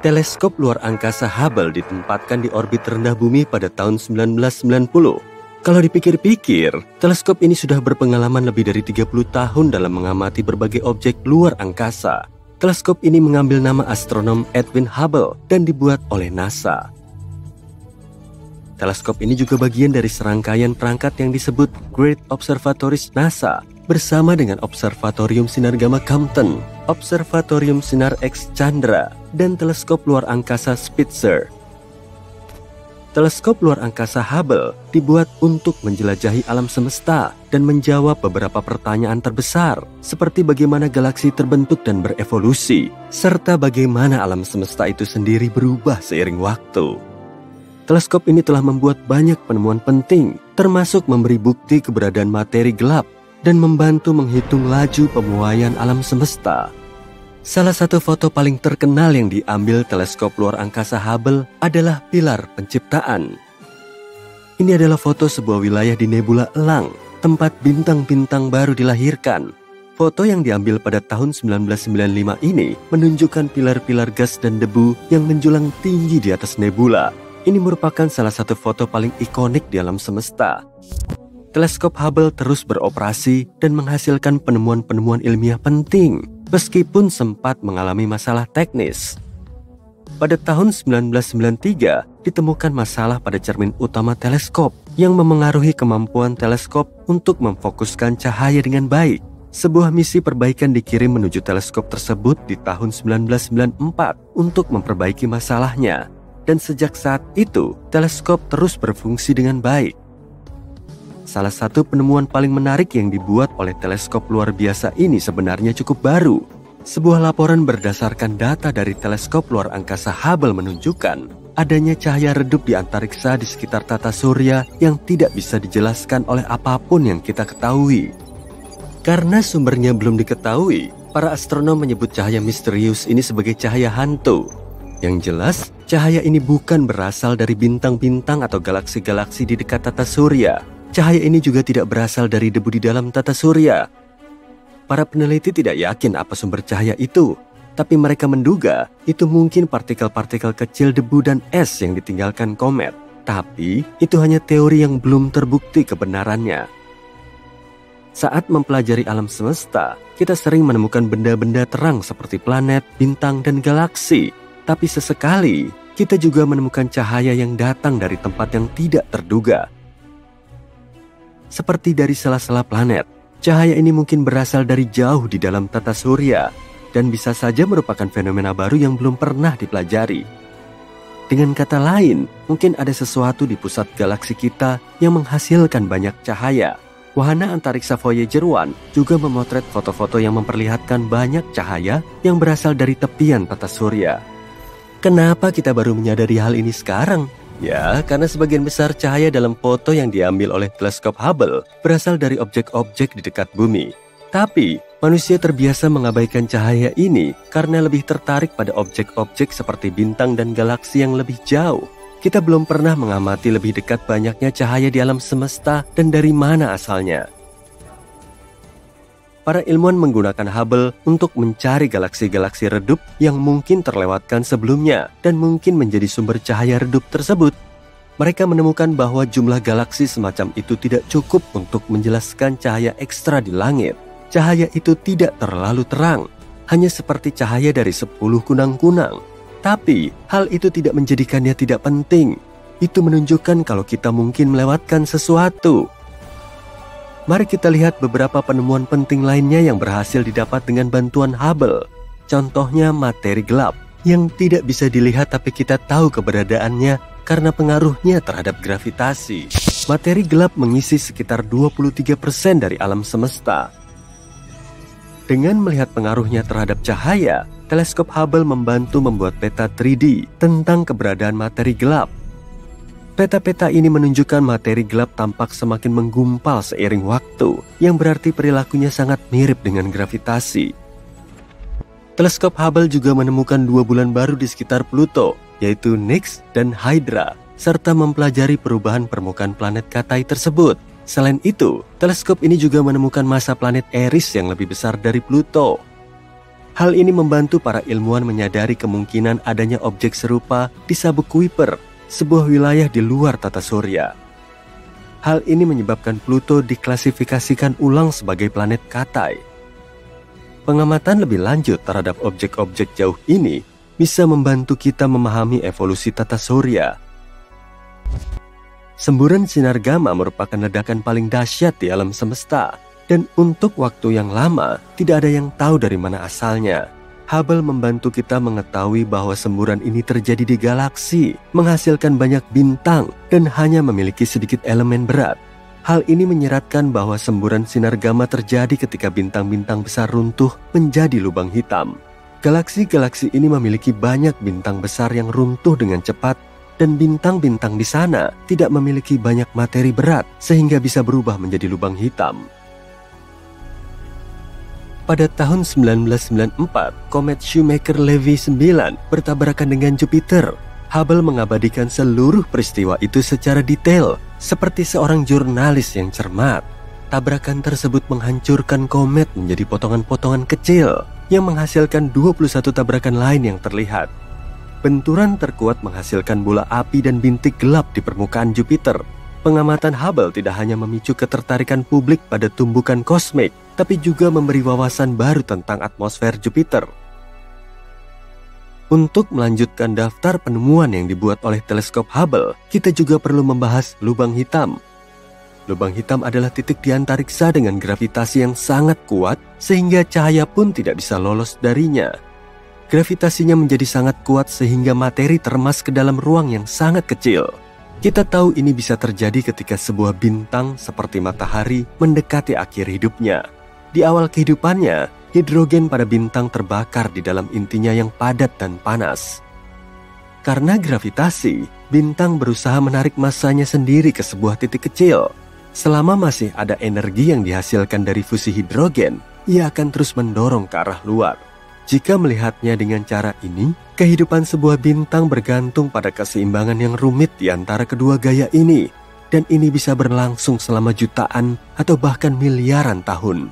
Teleskop luar angkasa Hubble ditempatkan di orbit rendah bumi pada tahun 1990. Kalau dipikir-pikir, teleskop ini sudah berpengalaman lebih dari 30 tahun dalam mengamati berbagai objek luar angkasa. Teleskop ini mengambil nama astronom Edwin Hubble dan dibuat oleh NASA. Teleskop ini juga bagian dari serangkaian perangkat yang disebut Great Observatories NASA bersama dengan Observatorium Sinar Gamma Compton, Observatorium Sinar X Chandra, dan teleskop luar angkasa Spitzer. Teleskop luar angkasa Hubble dibuat untuk menjelajahi alam semesta dan menjawab beberapa pertanyaan terbesar, seperti bagaimana galaksi terbentuk dan berevolusi, serta bagaimana alam semesta itu sendiri berubah seiring waktu. Teleskop ini telah membuat banyak penemuan penting, termasuk memberi bukti keberadaan materi gelap dan membantu menghitung laju pemuaian alam semesta. Salah satu foto paling terkenal yang diambil teleskop luar angkasa Hubble adalah pilar penciptaan. Ini adalah foto sebuah wilayah di nebula elang, tempat bintang-bintang baru dilahirkan. Foto yang diambil pada tahun 1995 ini menunjukkan pilar-pilar gas dan debu yang menjulang tinggi di atas nebula. Ini merupakan salah satu foto paling ikonik di alam semesta. Teleskop Hubble terus beroperasi dan menghasilkan penemuan-penemuan ilmiah penting, meskipun sempat mengalami masalah teknis. Pada tahun 1993, ditemukan masalah pada cermin utama teleskop yang memengaruhi kemampuan teleskop untuk memfokuskan cahaya dengan baik. Sebuah misi perbaikan dikirim menuju teleskop tersebut di tahun 1994 untuk memperbaiki masalahnya. Dan sejak saat itu, teleskop terus berfungsi dengan baik. Salah satu penemuan paling menarik yang dibuat oleh teleskop luar biasa ini sebenarnya cukup baru. Sebuah laporan berdasarkan data dari teleskop luar angkasa Hubble menunjukkan adanya cahaya redup di antariksa di sekitar tata surya yang tidak bisa dijelaskan oleh apapun yang kita ketahui. Karena sumbernya belum diketahui, para astronom menyebut cahaya misterius ini sebagai cahaya hantu. Yang jelas, cahaya ini bukan berasal dari bintang-bintang atau galaksi-galaksi di dekat tata surya. Cahaya ini juga tidak berasal dari debu di dalam tata surya. Para peneliti tidak yakin apa sumber cahaya itu, tapi mereka menduga itu mungkin partikel-partikel kecil debu dan es yang ditinggalkan komet. Tapi itu hanya teori yang belum terbukti kebenarannya. Saat mempelajari alam semesta, kita sering menemukan benda-benda terang seperti planet, bintang, dan galaksi. Tapi sesekali, kita juga menemukan cahaya yang datang dari tempat yang tidak terduga. Seperti dari sela-sela planet, cahaya ini mungkin berasal dari jauh di dalam tata surya dan bisa saja merupakan fenomena baru yang belum pernah dipelajari. Dengan kata lain, mungkin ada sesuatu di pusat galaksi kita yang menghasilkan banyak cahaya. Wahana antariksa Voyager 1 juga memotret foto-foto yang memperlihatkan banyak cahaya yang berasal dari tepian tata surya. Kenapa kita baru menyadari hal ini sekarang? Ya, karena sebagian besar cahaya dalam foto yang diambil oleh teleskop Hubble berasal dari objek-objek di dekat bumi. Tapi, manusia terbiasa mengabaikan cahaya ini karena lebih tertarik pada objek-objek seperti bintang dan galaksi yang lebih jauh. Kita belum pernah mengamati lebih dekat banyaknya cahaya di alam semesta dan dari mana asalnya. Para ilmuwan menggunakan Hubble untuk mencari galaksi-galaksi redup yang mungkin terlewatkan sebelumnya dan mungkin menjadi sumber cahaya redup tersebut. Mereka menemukan bahwa jumlah galaksi semacam itu tidak cukup untuk menjelaskan cahaya ekstra di langit. Cahaya itu tidak terlalu terang, hanya seperti cahaya dari 10 kunang-kunang. Tapi, hal itu tidak menjadikannya tidak penting. Itu menunjukkan kalau kita mungkin melewatkan sesuatu. Mari kita lihat beberapa penemuan penting lainnya yang berhasil didapat dengan bantuan Hubble. Contohnya materi gelap, yang tidak bisa dilihat tapi kita tahu keberadaannya karena pengaruhnya terhadap gravitasi. Materi gelap mengisi sekitar 23% dari alam semesta. Dengan melihat pengaruhnya terhadap cahaya, teleskop Hubble membantu membuat peta 3D tentang keberadaan materi gelap. Peta-peta ini menunjukkan materi gelap tampak semakin menggumpal seiring waktu, yang berarti perilakunya sangat mirip dengan gravitasi. Teleskop Hubble juga menemukan 2 bulan baru di sekitar Pluto, yaitu Nix dan Hydra, serta mempelajari perubahan permukaan planet Katai tersebut. Selain itu, teleskop ini juga menemukan massa planet Eris yang lebih besar dari Pluto. Hal ini membantu para ilmuwan menyadari kemungkinan adanya objek serupa di sabuk Kuiper, sebuah wilayah di luar tata surya. Hal ini menyebabkan Pluto diklasifikasikan ulang sebagai planet Katai. Pengamatan lebih lanjut terhadap objek-objek jauh ini bisa membantu kita memahami evolusi tata surya. Semburan sinar gamma merupakan ledakan paling dahsyat di alam semesta. Dan untuk waktu yang lama, tidak ada yang tahu dari mana asalnya. Hubble membantu kita mengetahui bahwa semburan ini terjadi di galaksi, menghasilkan banyak bintang, dan hanya memiliki sedikit elemen berat. Hal ini menyeratkan bahwa semburan sinar gamma terjadi ketika bintang-bintang besar runtuh menjadi lubang hitam. Galaksi-galaksi ini memiliki banyak bintang besar yang runtuh dengan cepat, dan bintang-bintang di sana tidak memiliki banyak materi berat, sehingga bisa berubah menjadi lubang hitam. Pada tahun 1994, komet Shoemaker-Levy 9 bertabrakan dengan Jupiter. Hubble mengabadikan seluruh peristiwa itu secara detail, seperti seorang jurnalis yang cermat. Tabrakan tersebut menghancurkan komet menjadi potongan-potongan kecil, yang menghasilkan 21 tabrakan lain yang terlihat. Benturan terkuat menghasilkan bola api dan bintik gelap di permukaan Jupiter. Pengamatan Hubble tidak hanya memicu ketertarikan publik pada tumbukan kosmik, tapi juga memberi wawasan baru tentang atmosfer Jupiter. Untuk melanjutkan daftar penemuan yang dibuat oleh teleskop Hubble, kita juga perlu membahas lubang hitam. Lubang hitam adalah titik di antariksa dengan gravitasi yang sangat kuat, sehingga cahaya pun tidak bisa lolos darinya. Gravitasinya menjadi sangat kuat sehingga materi termas ke dalam ruang yang sangat kecil. Kita tahu ini bisa terjadi ketika sebuah bintang seperti matahari mendekati akhir hidupnya. Di awal kehidupannya, hidrogen pada bintang terbakar di dalam intinya yang padat dan panas. Karena gravitasi, bintang berusaha menarik massanya sendiri ke sebuah titik kecil. Selama masih ada energi yang dihasilkan dari fusi hidrogen, ia akan terus mendorong ke arah luar. Jika melihatnya dengan cara ini, kehidupan sebuah bintang bergantung pada keseimbangan yang rumit di antara kedua gaya ini, dan ini bisa berlangsung selama jutaan atau bahkan miliaran tahun.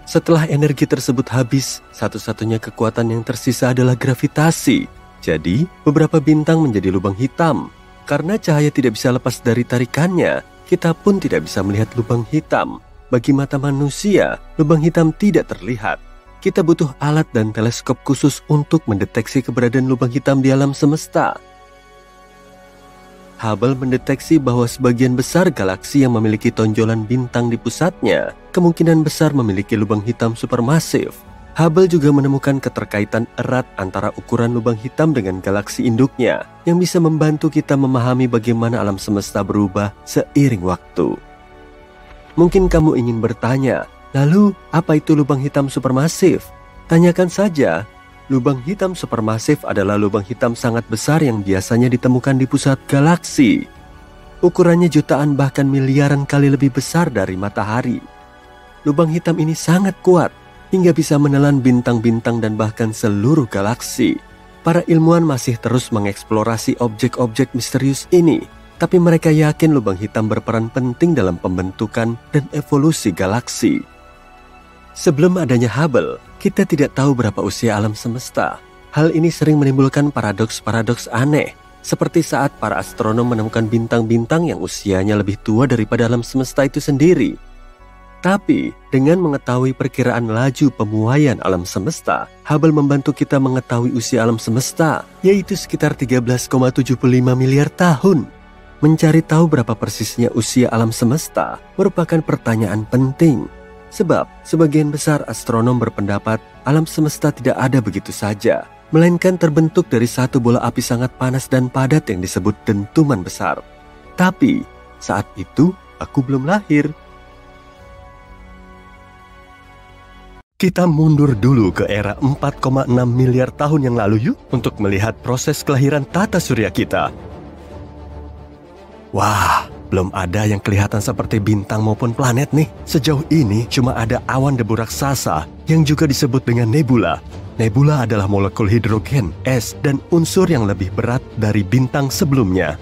Setelah energi tersebut habis, satu-satunya kekuatan yang tersisa adalah gravitasi. Jadi, beberapa bintang menjadi lubang hitam. Karena cahaya tidak bisa lepas dari tarikannya, kita pun tidak bisa melihat lubang hitam. Bagi mata manusia, lubang hitam tidak terlihat. Kita butuh alat dan teleskop khusus untuk mendeteksi keberadaan lubang hitam di alam semesta. Hubble mendeteksi bahwa sebagian besar galaksi yang memiliki tonjolan bintang di pusatnya kemungkinan besar memiliki lubang hitam supermasif. Hubble juga menemukan keterkaitan erat antara ukuran lubang hitam dengan galaksi induknya yang bisa membantu kita memahami bagaimana alam semesta berubah seiring waktu. Mungkin kamu ingin bertanya, lalu apa itu lubang hitam supermasif? Tanyakan saja. Lubang hitam supermasif adalah lubang hitam sangat besar yang biasanya ditemukan di pusat galaksi. Ukurannya jutaan bahkan miliaran kali lebih besar dari matahari. Lubang hitam ini sangat kuat hingga bisa menelan bintang-bintang dan bahkan seluruh galaksi. Para ilmuwan masih terus mengeksplorasi objek-objek misterius ini, tapi mereka yakin lubang hitam berperan penting dalam pembentukan dan evolusi galaksi. Sebelum adanya Hubble, kita tidak tahu berapa usia alam semesta. Hal ini sering menimbulkan paradoks-paradoks aneh, seperti saat para astronom menemukan bintang-bintang yang usianya lebih tua daripada alam semesta itu sendiri. Tapi, dengan mengetahui perkiraan laju pemuaian alam semesta, Hubble membantu kita mengetahui usia alam semesta, yaitu sekitar 13,75 miliar tahun. Mencari tahu berapa persisnya usia alam semesta merupakan pertanyaan penting. Sebab, sebagian besar astronom berpendapat alam semesta tidak ada begitu saja, melainkan terbentuk dari satu bola api sangat panas dan padat yang disebut dentuman besar. Tapi, saat itu aku belum lahir. Kita mundur dulu ke era 4,6 miliar tahun yang lalu yuk, untuk melihat proses kelahiran tata surya kita. Wah, belum ada yang kelihatan seperti bintang maupun planet nih. Sejauh ini cuma ada awan debu raksasa yang juga disebut dengan nebula. Nebula adalah molekul hidrogen, es, dan unsur yang lebih berat dari bintang sebelumnya.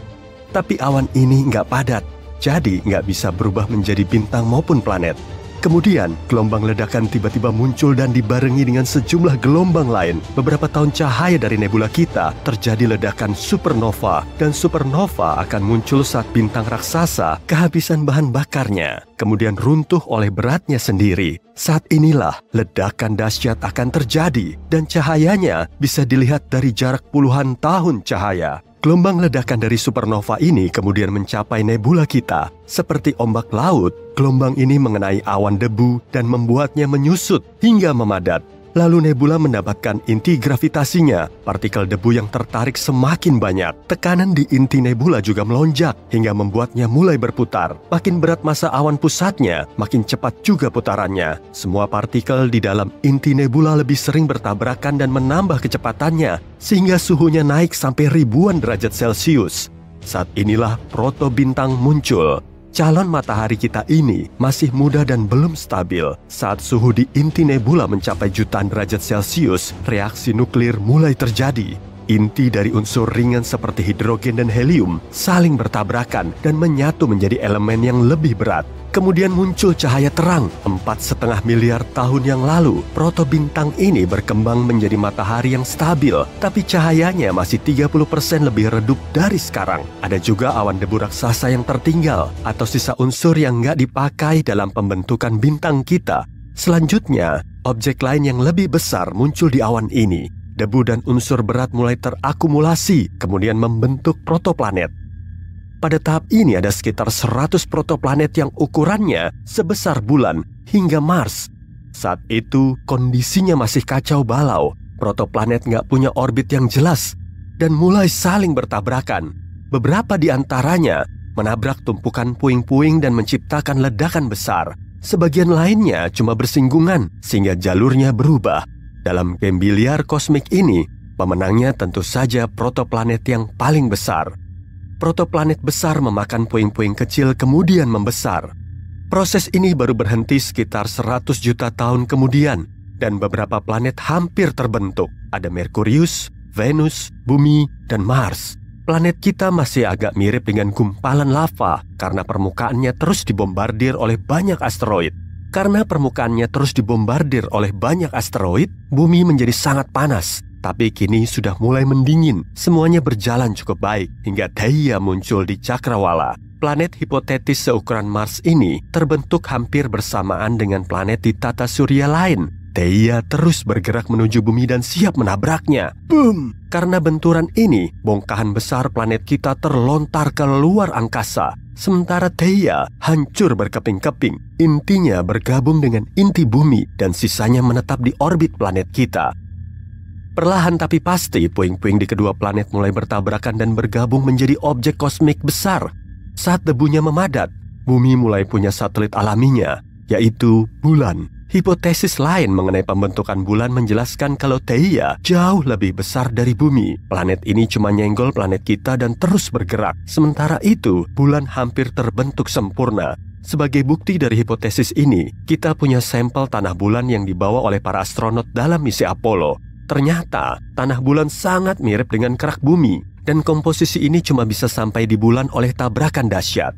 Tapi awan ini nggak padat, jadi nggak bisa berubah menjadi bintang maupun planet. Kemudian, gelombang ledakan tiba-tiba muncul dan dibarengi dengan sejumlah gelombang lain. Beberapa tahun cahaya dari nebula kita, terjadi ledakan supernova. Dan supernova akan muncul saat bintang raksasa kehabisan bahan bakarnya, kemudian runtuh oleh beratnya sendiri. Saat inilah ledakan dahsyat akan terjadi, dan cahayanya bisa dilihat dari jarak puluhan tahun cahaya. Gelombang ledakan dari supernova ini kemudian mencapai nebula kita. Seperti ombak laut, gelombang ini mengenai awan debu dan membuatnya menyusut hingga memadat. Lalu nebula mendapatkan inti gravitasinya. Partikel debu yang tertarik semakin banyak. Tekanan di inti nebula juga melonjak hingga membuatnya mulai berputar. Makin berat massa awan pusatnya, makin cepat juga putarannya. Semua partikel di dalam inti nebula lebih sering bertabrakan dan menambah kecepatannya, sehingga suhunya naik sampai ribuan derajat Celcius. Saat inilah protobintang muncul. Calon matahari kita ini masih muda dan belum stabil. Saat suhu di inti nebula mencapai jutaan derajat Celcius, reaksi nuklir mulai terjadi. Inti dari unsur ringan seperti hidrogen dan helium saling bertabrakan dan menyatu menjadi elemen yang lebih berat. Kemudian muncul cahaya terang. 4,5 miliar tahun yang lalu, protobintang ini berkembang menjadi matahari yang stabil, tapi cahayanya masih 30% lebih redup dari sekarang. Ada juga awan debu raksasa yang tertinggal, atau sisa unsur yang nggak dipakai dalam pembentukan bintang kita. Selanjutnya, objek lain yang lebih besar muncul di awan ini. Debu dan unsur berat mulai terakumulasi, kemudian membentuk protoplanet. Pada tahap ini ada sekitar 100 protoplanet yang ukurannya sebesar bulan hingga Mars. Saat itu kondisinya masih kacau balau. Protoplanet nggak punya orbit yang jelas dan mulai saling bertabrakan. Beberapa di antaranya menabrak tumpukan puing-puing dan menciptakan ledakan besar. Sebagian lainnya cuma bersinggungan sehingga jalurnya berubah. Dalam game biliar kosmik ini, pemenangnya tentu saja protoplanet yang paling besar. Protoplanet besar memakan puing-puing kecil kemudian membesar. Proses ini baru berhenti sekitar 100 juta tahun kemudian, dan beberapa planet hampir terbentuk. Ada Merkurius, Venus, Bumi, dan Mars. Planet kita masih agak mirip dengan gumpalan lava karena permukaannya terus dibombardir oleh banyak asteroid. Karena permukaannya terus dibombardir oleh banyak asteroid, Bumi menjadi sangat panas. Tapi kini sudah mulai mendingin, semuanya berjalan cukup baik hingga Theia muncul di Cakrawala. Planet hipotetis seukuran Mars ini terbentuk hampir bersamaan dengan planet di tata surya lain. Theia terus bergerak menuju Bumi dan siap menabraknya. Boom! Karena benturan ini, bongkahan besar planet kita terlontar ke luar angkasa. Sementara Theia hancur berkeping-keping. Intinya bergabung dengan inti Bumi dan sisanya menetap di orbit planet kita. Perlahan tapi pasti, puing-puing di kedua planet mulai bertabrakan dan bergabung menjadi objek kosmik besar. Saat debunya memadat, Bumi mulai punya satelit alaminya, yaitu bulan. Hipotesis lain mengenai pembentukan bulan menjelaskan kalau Theia jauh lebih besar dari Bumi. Planet ini cuma nyenggol planet kita dan terus bergerak. Sementara itu, bulan hampir terbentuk sempurna. Sebagai bukti dari hipotesis ini, kita punya sampel tanah bulan yang dibawa oleh para astronot dalam misi Apollo. Ternyata, tanah bulan sangat mirip dengan kerak bumi, dan komposisi ini cuma bisa sampai di bulan oleh tabrakan dahsyat.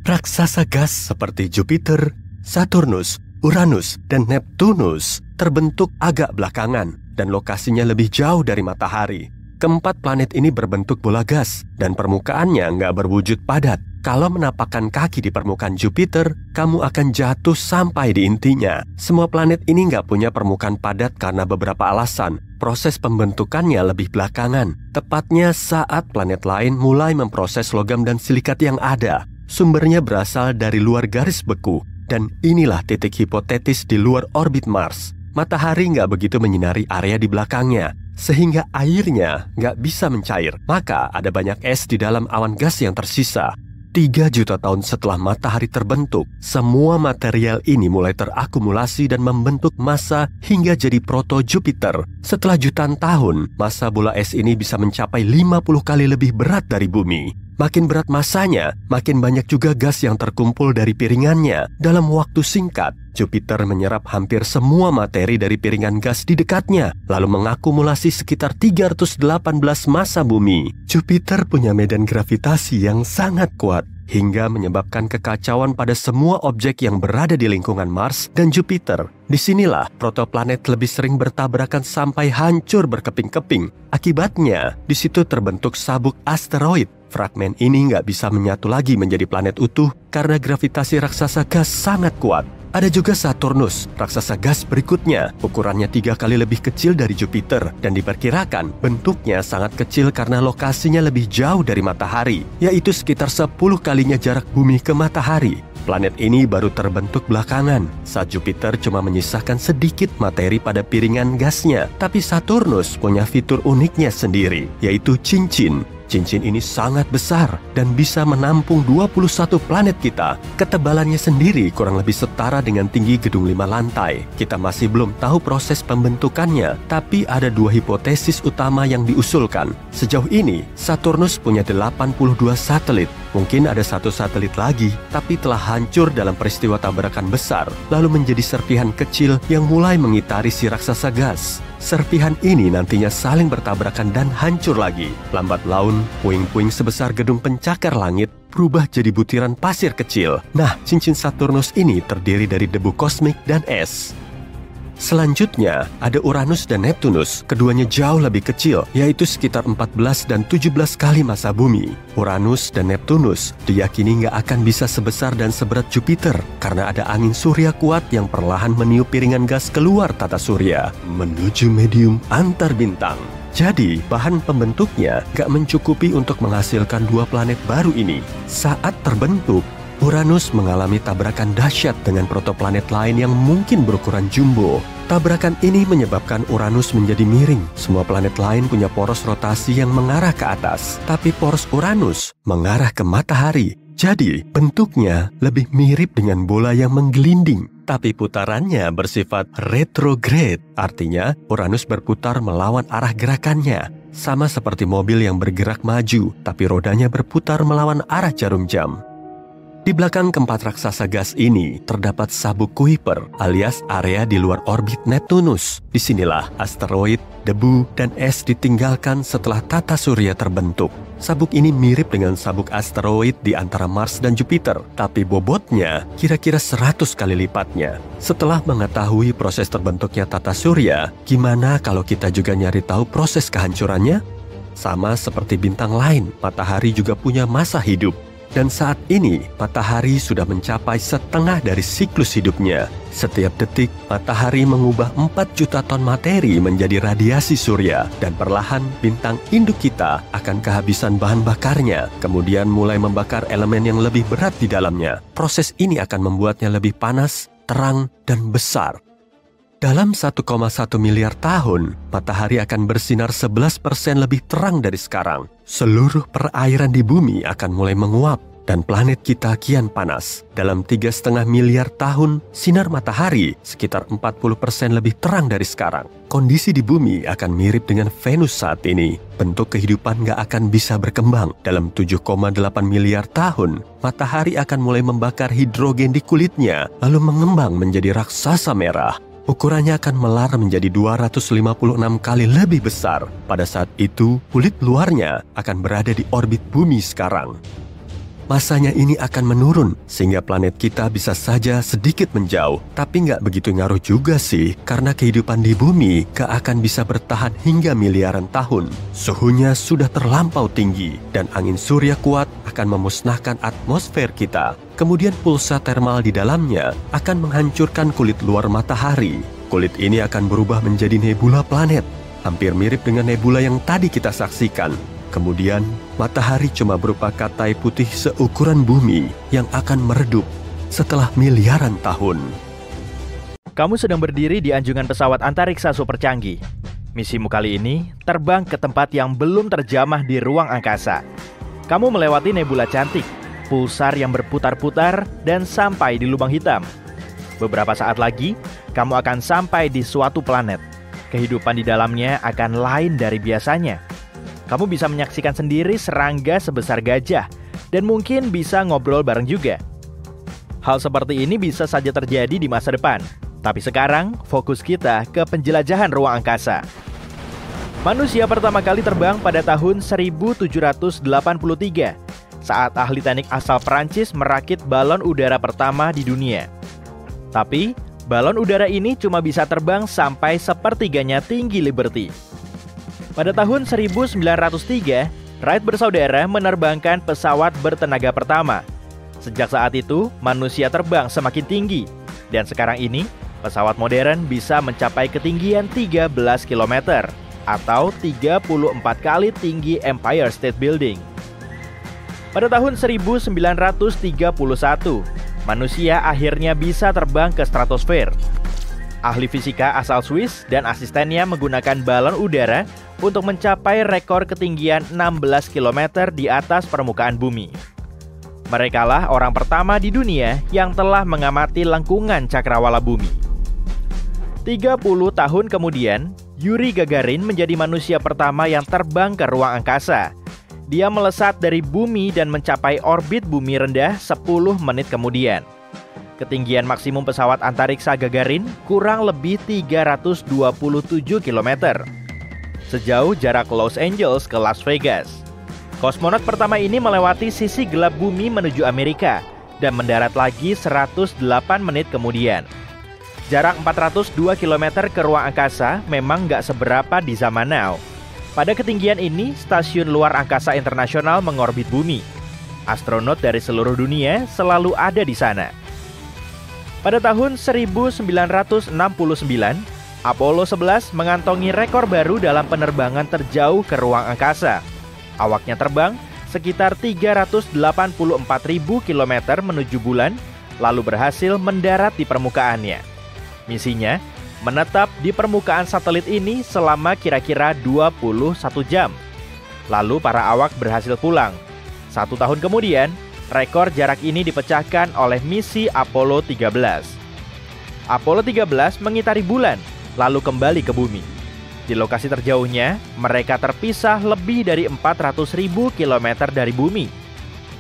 Raksasa gas seperti Jupiter, Saturnus, Uranus, dan Neptunus terbentuk agak belakangan, dan lokasinya lebih jauh dari matahari. Keempat planet ini berbentuk bola gas, dan permukaannya nggak berwujud padat. Kalau menapakkan kaki di permukaan Jupiter, kamu akan jatuh sampai di intinya. Semua planet ini nggak punya permukaan padat karena beberapa alasan. Proses pembentukannya lebih belakangan, tepatnya saat planet lain mulai memproses logam dan silikat yang ada. Sumbernya berasal dari luar garis beku, dan inilah titik hipotetis di luar orbit Mars. Matahari nggak begitu menyinari area di belakangnya, sehingga airnya nggak bisa mencair. Maka ada banyak es di dalam awan gas yang tersisa. 3 juta tahun setelah matahari terbentuk, semua material ini mulai terakumulasi dan membentuk massa hingga jadi proto-Jupiter. Setelah jutaan tahun, massa bola es ini bisa mencapai 50 kali lebih berat dari bumi. Makin berat massanya, makin banyak juga gas yang terkumpul dari piringannya. Dalam waktu singkat, Jupiter menyerap hampir semua materi dari piringan gas di dekatnya, lalu mengakumulasi sekitar 318 massa bumi. Jupiter punya medan gravitasi yang sangat kuat. hingga menyebabkan kekacauan pada semua objek yang berada di lingkungan Mars dan Jupiter. Disinilah protoplanet lebih sering bertabrakan sampai hancur berkeping-keping. Akibatnya, di situ terbentuk sabuk asteroid. Fragmen ini nggak bisa menyatu lagi menjadi planet utuh karena gravitasi raksasa gas sangat kuat. Ada juga Saturnus, raksasa gas berikutnya. Ukurannya 3 kali lebih kecil dari Jupiter dan diperkirakan bentuknya sangat kecil karena lokasinya lebih jauh dari matahari, yaitu sekitar 10 kalinya jarak bumi ke matahari. Planet ini baru terbentuk belakangan saat Jupiter cuma menyisakan sedikit materi pada piringan gasnya. Tapi Saturnus punya fitur uniknya sendiri, yaitu cincin. Cincin ini sangat besar dan bisa menampung 21 planet kita. Ketebalannya sendiri kurang lebih setara dengan tinggi gedung 5 lantai. Kita masih belum tahu proses pembentukannya, tapi ada 2 hipotesis utama yang diusulkan. Sejauh ini, Saturnus punya 82 satelit. Mungkin ada 1 satelit lagi, tapi telah hancur dalam peristiwa tabrakan besar, lalu menjadi serpihan kecil yang mulai mengitari si raksasa gas. Serpihan ini nantinya saling bertabrakan dan hancur lagi. Lambat laun, puing-puing sebesar gedung pencakar langit berubah jadi butiran pasir kecil. Nah, cincin Saturnus ini terdiri dari debu kosmik dan es. Selanjutnya, ada Uranus dan Neptunus. Keduanya jauh lebih kecil, yaitu sekitar 14 dan 17 kali massa bumi. Uranus dan Neptunus diyakini nggak akan bisa sebesar dan seberat Jupiter karena ada angin surya kuat yang perlahan meniup piringan gas keluar tata surya menuju medium antar bintang. Jadi, bahan pembentuknya nggak mencukupi untuk menghasilkan 2 planet baru ini. Saat terbentuk, Uranus mengalami tabrakan dahsyat dengan protoplanet lain yang mungkin berukuran jumbo. Tabrakan ini menyebabkan Uranus menjadi miring. Semua planet lain punya poros rotasi yang mengarah ke atas, tapi poros Uranus mengarah ke matahari. Jadi, bentuknya lebih mirip dengan bola yang menggelinding, tapi putarannya bersifat retrograde. Artinya, Uranus berputar melawan arah gerakannya. Sama seperti mobil yang bergerak maju, tapi rodanya berputar melawan arah jarum jam. Di belakang keempat raksasa gas ini terdapat sabuk Kuiper alias area di luar orbit Neptunus. Disinilah asteroid, debu, dan es ditinggalkan setelah tata surya terbentuk. Sabuk ini mirip dengan sabuk asteroid di antara Mars dan Jupiter, tapi bobotnya kira-kira 100 kali lipatnya. Setelah mengetahui proses terbentuknya tata surya, gimana kalau kita juga nyari tahu proses kehancurannya? Sama seperti bintang lain, matahari juga punya masa hidup. Dan saat ini, matahari sudah mencapai setengah dari siklus hidupnya. Setiap detik, matahari mengubah 4 juta ton materi menjadi radiasi surya. Dan perlahan, bintang induk kita akan kehabisan bahan bakarnya. Kemudian mulai membakar elemen yang lebih berat di dalamnya. Proses ini akan membuatnya lebih panas, terang, dan besar. Dalam 1,1 miliar tahun, matahari akan bersinar 11% lebih terang dari sekarang. Seluruh perairan di bumi akan mulai menguap dan planet kita kian panas. Dalam 3,5 miliar tahun, sinar matahari sekitar 40% lebih terang dari sekarang. Kondisi di bumi akan mirip dengan Venus saat ini. Bentuk kehidupan nggak akan bisa berkembang. Dalam 7,8 miliar tahun, matahari akan mulai membakar hidrogen di kulitnya, lalu mengembang menjadi raksasa merah. Ukurannya akan melar menjadi 256 kali lebih besar. Pada saat itu, kulit luarnya akan berada di orbit bumi sekarang. Masanya ini akan menurun, sehingga planet kita bisa saja sedikit menjauh. Tapi nggak begitu ngaruh juga sih, karena kehidupan di bumi gak akan bisa bertahan hingga miliaran tahun. Suhunya sudah terlampau tinggi, dan angin surya kuat akan memusnahkan atmosfer kita. Kemudian pulsa termal di dalamnya akan menghancurkan kulit luar matahari. Kulit ini akan berubah menjadi nebula planet, hampir mirip dengan nebula yang tadi kita saksikan. Kemudian, matahari cuma berupa katai putih seukuran bumi yang akan meredup setelah miliaran tahun. Kamu sedang berdiri di anjungan pesawat antariksa super canggih. Misimu kali ini terbang ke tempat yang belum terjamah di ruang angkasa. Kamu melewati nebula cantik, pulsar yang berputar-putar, dan sampai di lubang hitam. Beberapa saat lagi, kamu akan sampai di suatu planet. Kehidupan di dalamnya akan lain dari biasanya. Kamu bisa menyaksikan sendiri serangga sebesar gajah, dan mungkin bisa ngobrol bareng juga. Hal seperti ini bisa saja terjadi di masa depan. Tapi sekarang, fokus kita ke penjelajahan ruang angkasa. Manusia pertama kali terbang pada tahun 1783. saat ahli teknik asal Perancis merakit balon udara pertama di dunia. Tapi, balon udara ini cuma bisa terbang sampai sepertiganya tinggi Liberty. Pada tahun 1903, Wright bersaudara menerbangkan pesawat bertenaga pertama. Sejak saat itu, manusia terbang semakin tinggi. Dan sekarang ini, pesawat modern bisa mencapai ketinggian 13 km atau 34 kali tinggi Empire State Building. Pada tahun 1931, manusia akhirnya bisa terbang ke stratosfer. Ahli fisika asal Swiss dan asistennya menggunakan balon udara untuk mencapai rekor ketinggian 16 km di atas permukaan bumi. Merekalah orang pertama di dunia yang telah mengamati lengkungan cakrawala bumi. 30 tahun kemudian, Yuri Gagarin menjadi manusia pertama yang terbang ke ruang angkasa. Dia melesat dari bumi dan mencapai orbit bumi rendah 10 menit kemudian. Ketinggian maksimum pesawat antariksa Gagarin kurang lebih 327 km. Sejauh jarak Los Angeles ke Las Vegas. Kosmonot pertama ini melewati sisi gelap bumi menuju Amerika dan mendarat lagi 108 menit kemudian. Jarak 402 km ke ruang angkasa memang nggak seberapa di zaman now. Pada ketinggian ini, Stasiun Luar Angkasa Internasional mengorbit bumi. Astronot dari seluruh dunia selalu ada di sana. Pada tahun 1969, Apollo 11 mengantongi rekor baru dalam penerbangan terjauh ke ruang angkasa. Awaknya terbang sekitar 384.000 km menuju bulan, lalu berhasil mendarat di permukaannya. Misinya, menetap di permukaan satelit ini selama kira-kira 21 jam. Lalu para awak berhasil pulang. 1 tahun kemudian, rekor jarak ini dipecahkan oleh misi Apollo 13. Apollo 13 mengitari bulan, lalu kembali ke bumi. Di lokasi terjauhnya, mereka terpisah lebih dari 400.000 km dari bumi.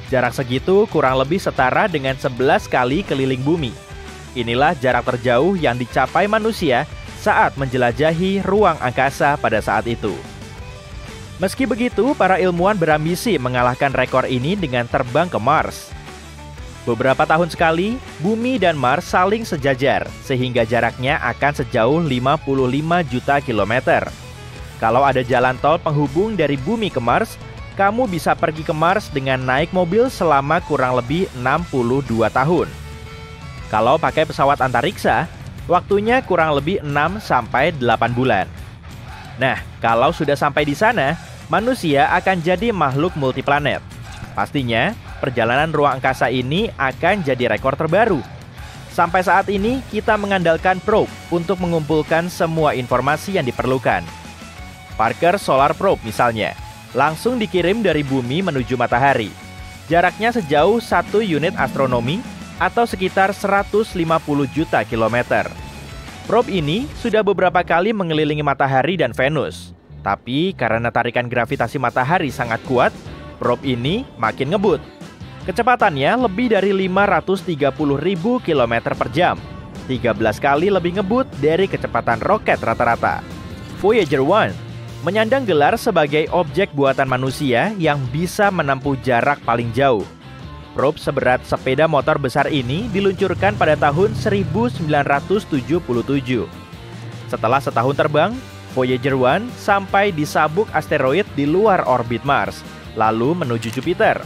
Jarak segitu kurang lebih setara dengan 11 kali keliling bumi. Inilah jarak terjauh yang dicapai manusia saat menjelajahi ruang angkasa pada saat itu. Meski begitu, para ilmuwan berambisi mengalahkan rekor ini dengan terbang ke Mars. Beberapa tahun sekali, Bumi dan Mars saling sejajar, sehingga jaraknya akan sejauh 55 juta kilometer. Kalau ada jalan tol penghubung dari Bumi ke Mars, kamu bisa pergi ke Mars dengan naik mobil selama kurang lebih 62 tahun. Kalau pakai pesawat antariksa, waktunya kurang lebih 6-8 bulan. Nah, kalau sudah sampai di sana, manusia akan jadi makhluk multiplanet. Pastinya, perjalanan ruang angkasa ini akan jadi rekor terbaru. Sampai saat ini, kita mengandalkan probe untuk mengumpulkan semua informasi yang diperlukan. Parker Solar Probe misalnya, langsung dikirim dari bumi menuju matahari. Jaraknya sejauh 1 unit astronomi, atau sekitar 150 juta kilometer. Probe ini sudah beberapa kali mengelilingi matahari dan Venus. Tapi karena tarikan gravitasi matahari sangat kuat, probe ini makin ngebut. Kecepatannya lebih dari 530.000 km per jam, 13 kali lebih ngebut dari kecepatan roket rata-rata. Voyager 1 menyandang gelar sebagai objek buatan manusia yang bisa menempuh jarak paling jauh. Probe seberat sepeda motor besar ini diluncurkan pada tahun 1977. Setelah setahun terbang, Voyager 1 sampai di sabuk asteroid di luar orbit Mars, lalu menuju Jupiter.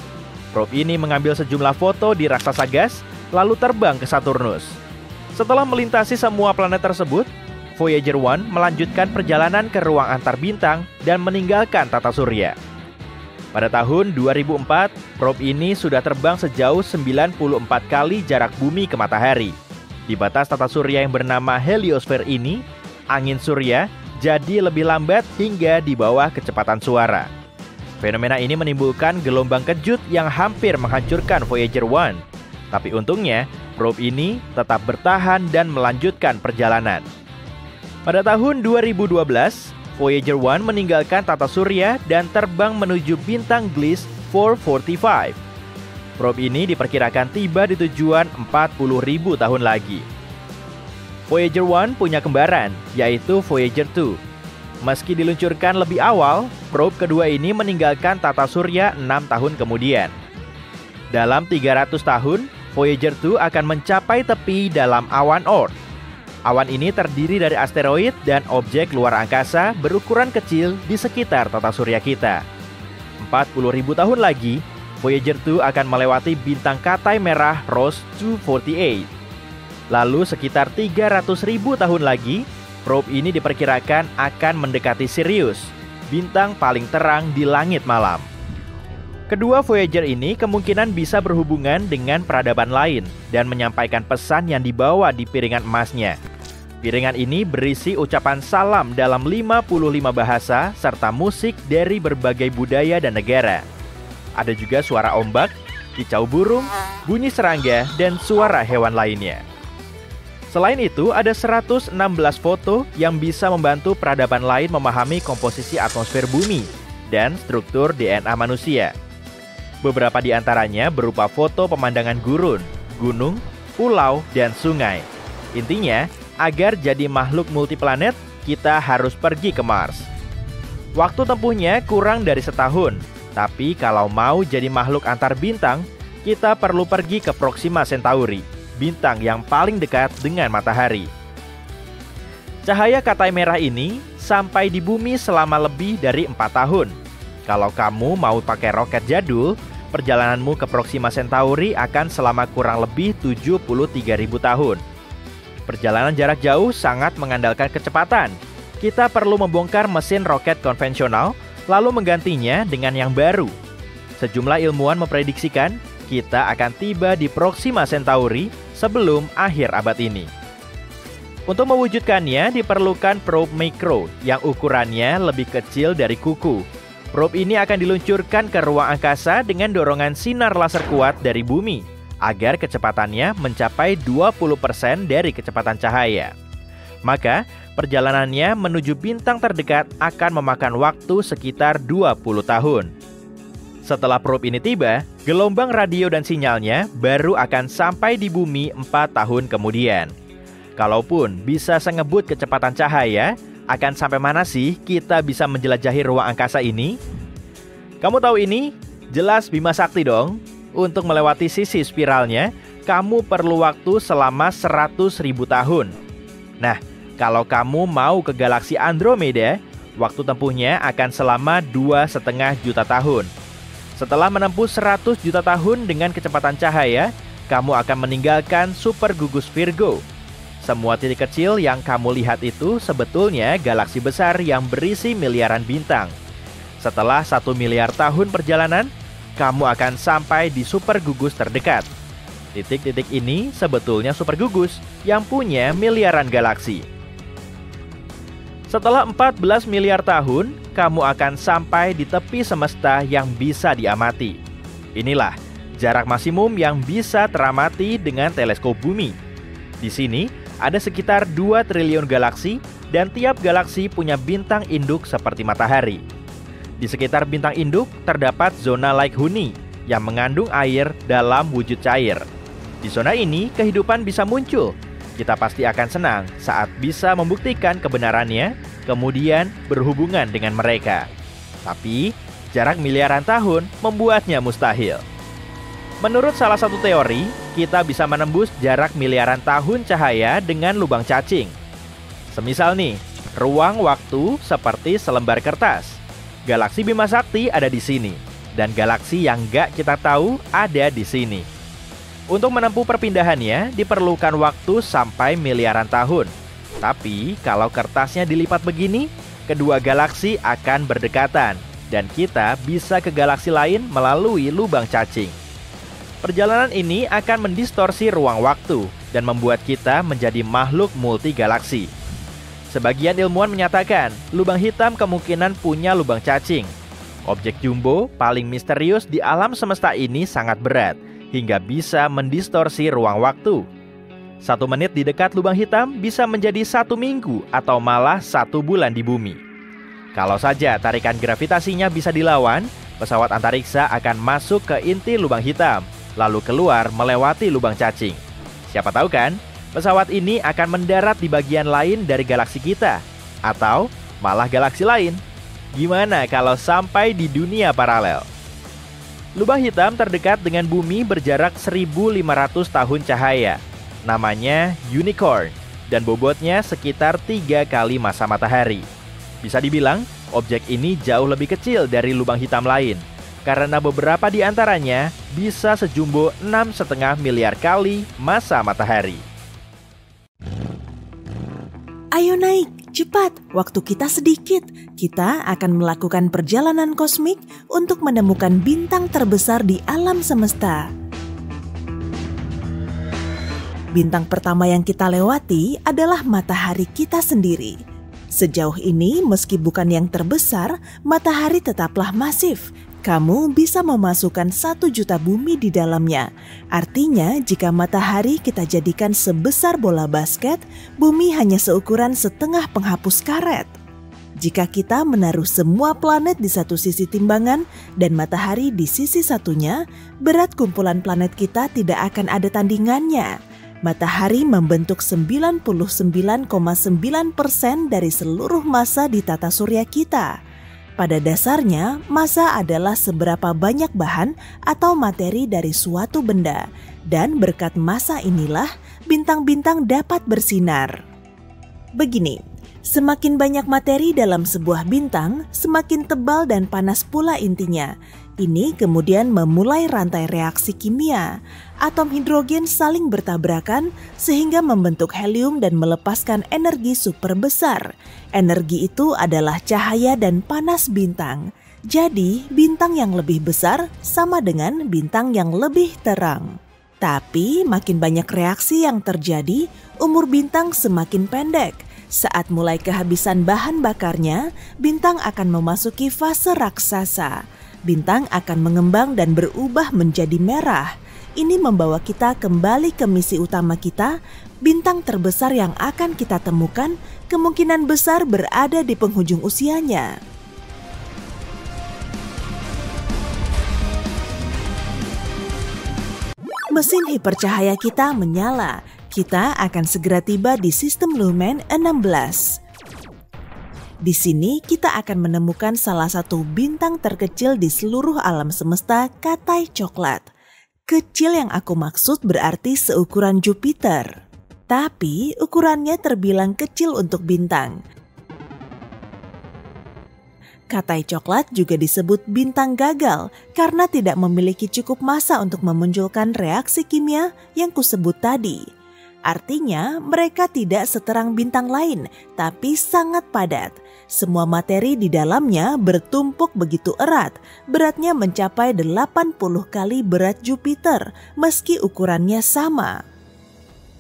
Probe ini mengambil sejumlah foto di raksasa gas, lalu terbang ke Saturnus. Setelah melintasi semua planet tersebut, Voyager 1 melanjutkan perjalanan ke ruang antar bintang dan meninggalkan tata surya. Pada tahun 2004, probe ini sudah terbang sejauh 94 kali jarak bumi ke matahari. Di batas tata surya yang bernama heliosfer ini, angin surya jadi lebih lambat hingga di bawah kecepatan suara. Fenomena ini menimbulkan gelombang kejut yang hampir menghancurkan Voyager 1. Tapi untungnya, probe ini tetap bertahan dan melanjutkan perjalanan. Pada tahun 2012, Voyager 1 meninggalkan tata surya dan terbang menuju bintang Gliese 445. Probe ini diperkirakan tiba di tujuan 40.000 tahun lagi. Voyager 1 punya kembaran, yaitu Voyager 2. Meski diluncurkan lebih awal, probe kedua ini meninggalkan tata surya 6 tahun kemudian. Dalam 300 tahun, Voyager 2 akan mencapai tepi dalam awan Oort. Awan ini terdiri dari asteroid dan objek luar angkasa berukuran kecil di sekitar tata surya kita. 40.000 tahun lagi, Voyager 2 akan melewati bintang Katai merah Ross 248. Lalu sekitar 300.000 tahun lagi, probe ini diperkirakan akan mendekati Sirius, bintang paling terang di langit malam. Kedua Voyager ini kemungkinan bisa berhubungan dengan peradaban lain dan menyampaikan pesan yang dibawa di piringan emasnya. Piringan ini berisi ucapan salam dalam 55 bahasa serta musik dari berbagai budaya dan negara. Ada juga suara ombak, kicau burung, bunyi serangga, dan suara hewan lainnya. Selain itu, ada 116 foto yang bisa membantu peradaban lain memahami komposisi atmosfer bumi dan struktur DNA manusia. Beberapa di antaranya berupa foto pemandangan gurun, gunung, pulau, dan sungai. Intinya, agar jadi makhluk multiplanet, kita harus pergi ke Mars. Waktu tempuhnya kurang dari setahun, tapi kalau mau jadi makhluk antar bintang, kita perlu pergi ke Proxima Centauri, bintang yang paling dekat dengan matahari. Cahaya Katai merah ini sampai di bumi selama lebih dari 4 tahun. Kalau kamu mau pakai roket jadul, perjalananmu ke Proxima Centauri akan selama kurang lebih 73.000 tahun. Perjalanan jarak jauh sangat mengandalkan kecepatan. Kita perlu membongkar mesin roket konvensional, lalu menggantinya dengan yang baru. Sejumlah ilmuwan memprediksikan kita akan tiba di Proxima Centauri sebelum akhir abad ini. Untuk mewujudkannya diperlukan probe mikro yang ukurannya lebih kecil dari kuku. Probe ini akan diluncurkan ke ruang angkasa dengan dorongan sinar laser kuat dari bumi, agar kecepatannya mencapai 20% dari kecepatan cahaya. Maka, perjalanannya menuju bintang terdekat akan memakan waktu sekitar 20 tahun. Setelah probe ini tiba, gelombang radio dan sinyalnya baru akan sampai di bumi 4 tahun kemudian. Kalaupun bisa sengebut kecepatan cahaya, akan sampai mana sih kita bisa menjelajahi ruang angkasa ini? Kamu tahu ini? Jelas Bima Sakti dong. Untuk melewati sisi spiralnya, kamu perlu waktu selama 100.000 tahun. Nah, kalau kamu mau ke galaksi Andromeda, waktu tempuhnya akan selama 2,5 juta tahun. Setelah menempuh 100 juta tahun dengan kecepatan cahaya, kamu akan meninggalkan super gugus Virgo. Semua titik kecil yang kamu lihat itu sebetulnya galaksi besar yang berisi miliaran bintang. Setelah 1 miliar tahun perjalanan, kamu akan sampai di super gugus terdekat. Titik-titik ini sebetulnya super gugus yang punya miliaran galaksi. Setelah 14 miliar tahun, kamu akan sampai di tepi semesta yang bisa diamati. Inilah jarak maksimum yang bisa teramati dengan teleskop bumi. Di sini ada sekitar 2 triliun galaksi dan tiap galaksi punya bintang induk seperti matahari. Di sekitar bintang induk terdapat zona Lake Huni yang mengandung air dalam wujud cair. Di zona ini kehidupan bisa muncul. Kita pasti akan senang saat bisa membuktikan kebenarannya, kemudian berhubungan dengan mereka. Tapi jarak miliaran tahun membuatnya mustahil. Menurut salah satu teori, kita bisa menembus jarak miliaran tahun cahaya dengan lubang cacing. Semisal nih, ruang waktu seperti selembar kertas. Galaksi Bima Sakti ada di sini, dan galaksi yang gak kita tahu ada di sini. Untuk menempuh perpindahannya, diperlukan waktu sampai miliaran tahun. Tapi, kalau kertasnya dilipat begini, kedua galaksi akan berdekatan, dan kita bisa ke galaksi lain melalui lubang cacing. Perjalanan ini akan mendistorsi ruang waktu, dan membuat kita menjadi makhluk multigalaksi. Sebagian ilmuwan menyatakan, lubang hitam kemungkinan punya lubang cacing. Objek jumbo paling misterius di alam semesta ini sangat berat, hingga bisa mendistorsi ruang waktu. 1 menit di dekat lubang hitam bisa menjadi 1 minggu atau malah 1 bulan di bumi. Kalau saja tarikan gravitasinya bisa dilawan, pesawat antariksa akan masuk ke inti lubang hitam, lalu keluar melewati lubang cacing. Siapa tahu kan? Pesawat ini akan mendarat di bagian lain dari galaksi kita, atau malah galaksi lain. Gimana kalau sampai di dunia paralel? Lubang hitam terdekat dengan bumi berjarak 1.500 tahun cahaya. Namanya unicorn dan bobotnya sekitar 3 kali massa matahari. Bisa dibilang, objek ini jauh lebih kecil dari lubang hitam lain karena beberapa di antaranya bisa sejumbo 6,5 miliar kali massa matahari. Ayo naik, cepat, waktu kita sedikit. Kita akan melakukan perjalanan kosmik untuk menemukan bintang terbesar di alam semesta. Bintang pertama yang kita lewati adalah matahari kita sendiri. Sejauh ini, meski bukan yang terbesar, matahari tetaplah masif. Kamu bisa memasukkan 1 juta bumi di dalamnya. Artinya, jika matahari kita jadikan sebesar bola basket, bumi hanya seukuran setengah penghapus karet. Jika kita menaruh semua planet di satu sisi timbangan dan matahari di sisi satunya, berat kumpulan planet kita tidak akan ada tandingannya. Matahari membentuk 99,9% dari seluruh massa di tata surya kita. Pada dasarnya, massa adalah seberapa banyak bahan atau materi dari suatu benda, dan berkat massa inilah bintang-bintang dapat bersinar. Begini, semakin banyak materi dalam sebuah bintang, semakin tebal dan panas pula intinya. Ini kemudian memulai rantai reaksi kimia. Atom hidrogen saling bertabrakan sehingga membentuk helium dan melepaskan energi super besar. Energi itu adalah cahaya dan panas bintang. Jadi, bintang yang lebih besar sama dengan bintang yang lebih terang. Tapi, makin banyak reaksi yang terjadi, umur bintang semakin pendek. Saat mulai kehabisan bahan bakarnya, bintang akan memasuki fase raksasa. Bintang akan mengembang dan berubah menjadi merah. Ini membawa kita kembali ke misi utama kita. Bintang terbesar yang akan kita temukan kemungkinan besar berada di penghujung usianya. Mesin hipercahaya kita menyala. Kita akan segera tiba di sistem Lumen 16. Di sini kita akan menemukan salah satu bintang terkecil di seluruh alam semesta, Katai Coklat. Kecil yang aku maksud berarti seukuran Jupiter. Tapi ukurannya terbilang kecil untuk bintang. Katai Coklat juga disebut bintang gagal karena tidak memiliki cukup massa untuk memunculkan reaksi kimia yang kusebut tadi. Artinya, mereka tidak seterang bintang lain, tapi sangat padat. Semua materi di dalamnya bertumpuk begitu erat, beratnya mencapai 80 kali berat Jupiter, meski ukurannya sama.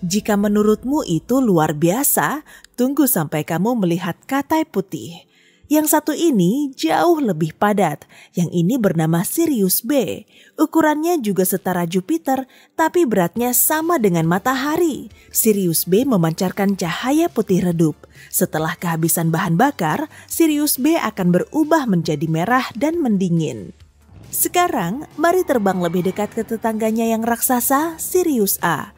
Jika menurutmu itu luar biasa, tunggu sampai kamu melihat Katai Putih. Yang satu ini jauh lebih padat, yang ini bernama Sirius B. Ukurannya juga setara Jupiter, tapi beratnya sama dengan matahari. Sirius B memancarkan cahaya putih redup. Setelah kehabisan bahan bakar, Sirius B akan berubah menjadi merah dan mendingin. Sekarang, mari terbang lebih dekat ke tetangganya yang raksasa, Sirius A.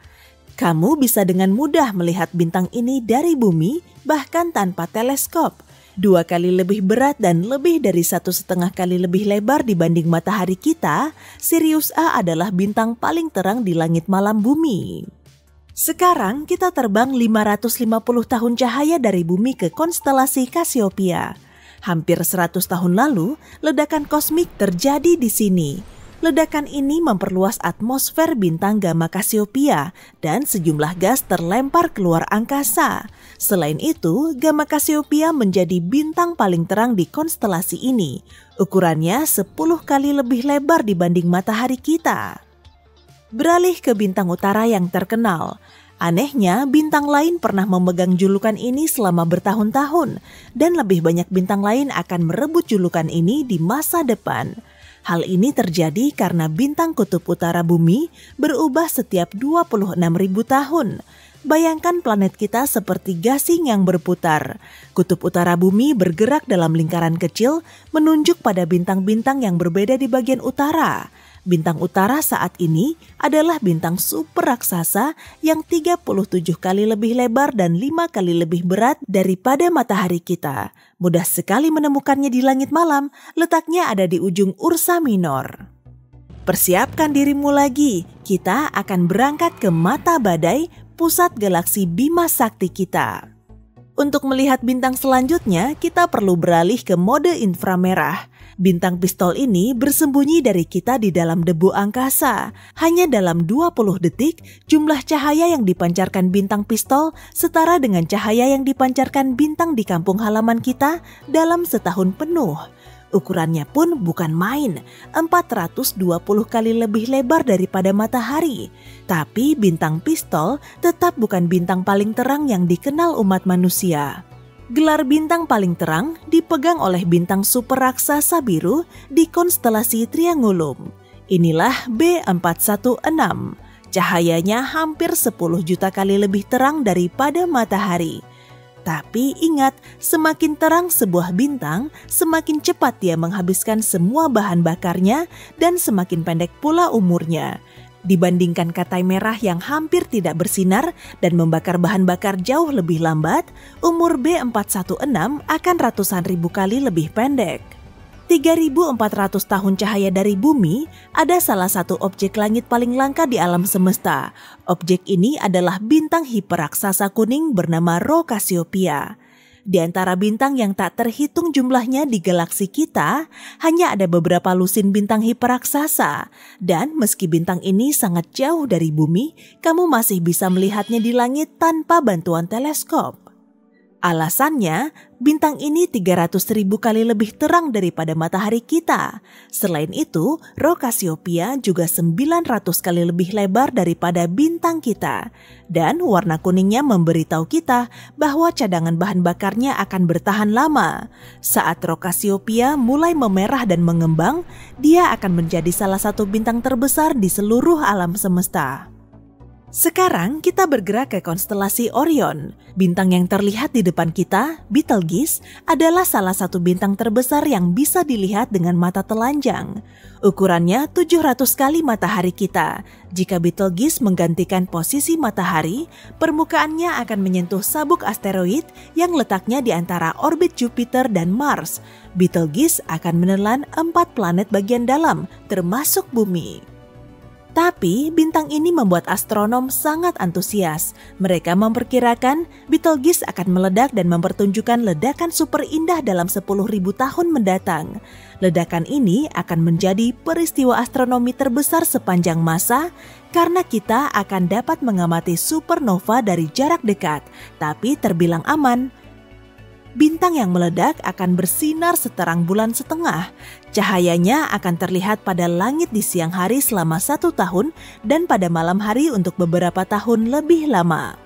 Kamu bisa dengan mudah melihat bintang ini dari bumi, bahkan tanpa teleskop. 2 kali lebih berat dan lebih dari 1,5 kali lebih lebar dibanding matahari kita, Sirius A adalah bintang paling terang di langit malam bumi. Sekarang kita terbang 550 tahun cahaya dari bumi ke konstelasi Cassiopeia. Hampir 100 tahun lalu, ledakan kosmik terjadi di sini. Ledakan ini memperluas atmosfer bintang Gamma Cassiopeia dan sejumlah gas terlempar keluar angkasa. Selain itu, Gamma Cassiopeia menjadi bintang paling terang di konstelasi ini. Ukurannya 10 kali lebih lebar dibanding matahari kita. Beralih ke bintang utara yang terkenal. Anehnya, bintang lain pernah memegang julukan ini selama bertahun-tahun, dan lebih banyak bintang lain akan merebut julukan ini di masa depan. Hal ini terjadi karena bintang kutub utara bumi berubah setiap 26.000 tahun. Bayangkan planet kita seperti gasing yang berputar. Kutub utara bumi bergerak dalam lingkaran kecil menunjuk pada bintang-bintang yang berbeda di bagian utara. Bintang utara saat ini adalah bintang super raksasa yang 37 kali lebih lebar dan 5 kali lebih berat daripada matahari kita. Mudah sekali menemukannya di langit malam, letaknya ada di ujung Ursa Minor. Persiapkan dirimu lagi, kita akan berangkat ke mata badai, pusat galaksi Bima Sakti kita. Untuk melihat bintang selanjutnya, kita perlu beralih ke mode inframerah. Bintang pistol ini bersembunyi dari kita di dalam debu angkasa. Hanya dalam 20 detik, jumlah cahaya yang dipancarkan bintang pistol setara dengan cahaya yang dipancarkan bintang di kampung halaman kita dalam setahun penuh. Ukurannya pun bukan main, 420 kali lebih lebar daripada matahari. Tapi bintang pistol tetap bukan bintang paling terang yang dikenal umat manusia. Gelar bintang paling terang dipegang oleh bintang super raksasa biru di konstelasi Triangulum. Inilah B416. Cahayanya hampir 10 juta kali lebih terang daripada matahari. Tapi ingat, semakin terang sebuah bintang, semakin cepat dia menghabiskan semua bahan bakarnya dan semakin pendek pula umurnya. Dibandingkan katai merah yang hampir tidak bersinar dan membakar bahan bakar jauh lebih lambat, umur B416 akan ratusan ribu kali lebih pendek. 3.400 tahun cahaya dari bumi, ada salah satu objek langit paling langka di alam semesta. Objek ini adalah bintang hiperaksasa kuning bernama Rho Cassiopeia. Di antara bintang yang tak terhitung jumlahnya di galaksi kita, hanya ada beberapa lusin bintang hiperaksasa. Dan meski bintang ini sangat jauh dari bumi, kamu masih bisa melihatnya di langit tanpa bantuan teleskop. Alasannya, bintang ini 300.000 kali lebih terang daripada matahari kita. Selain itu, Rho Cassiopeia juga 900 kali lebih lebar daripada bintang kita. Dan warna kuningnya memberitahu kita bahwa cadangan bahan bakarnya akan bertahan lama. Saat Rho Cassiopeia mulai memerah dan mengembang, dia akan menjadi salah satu bintang terbesar di seluruh alam semesta. Sekarang kita bergerak ke konstelasi Orion. Bintang yang terlihat di depan kita, Betelgeuse, adalah salah satu bintang terbesar yang bisa dilihat dengan mata telanjang. Ukurannya 700 kali matahari kita. Jika Betelgeuse menggantikan posisi matahari, permukaannya akan menyentuh sabuk asteroid yang letaknya di antara orbit Jupiter dan Mars. Betelgeuse akan menelan 4 planet bagian dalam, termasuk bumi. Tapi bintang ini membuat astronom sangat antusias. Mereka memperkirakan Betelgeuse akan meledak dan mempertunjukkan ledakan super indah dalam 10.000 tahun mendatang. Ledakan ini akan menjadi peristiwa astronomi terbesar sepanjang masa karena kita akan dapat mengamati supernova dari jarak dekat, tapi terbilang aman. Bintang yang meledak akan bersinar seterang bulan setengah. Cahayanya akan terlihat pada langit di siang hari selama 1 tahun dan pada malam hari untuk beberapa tahun lebih lama.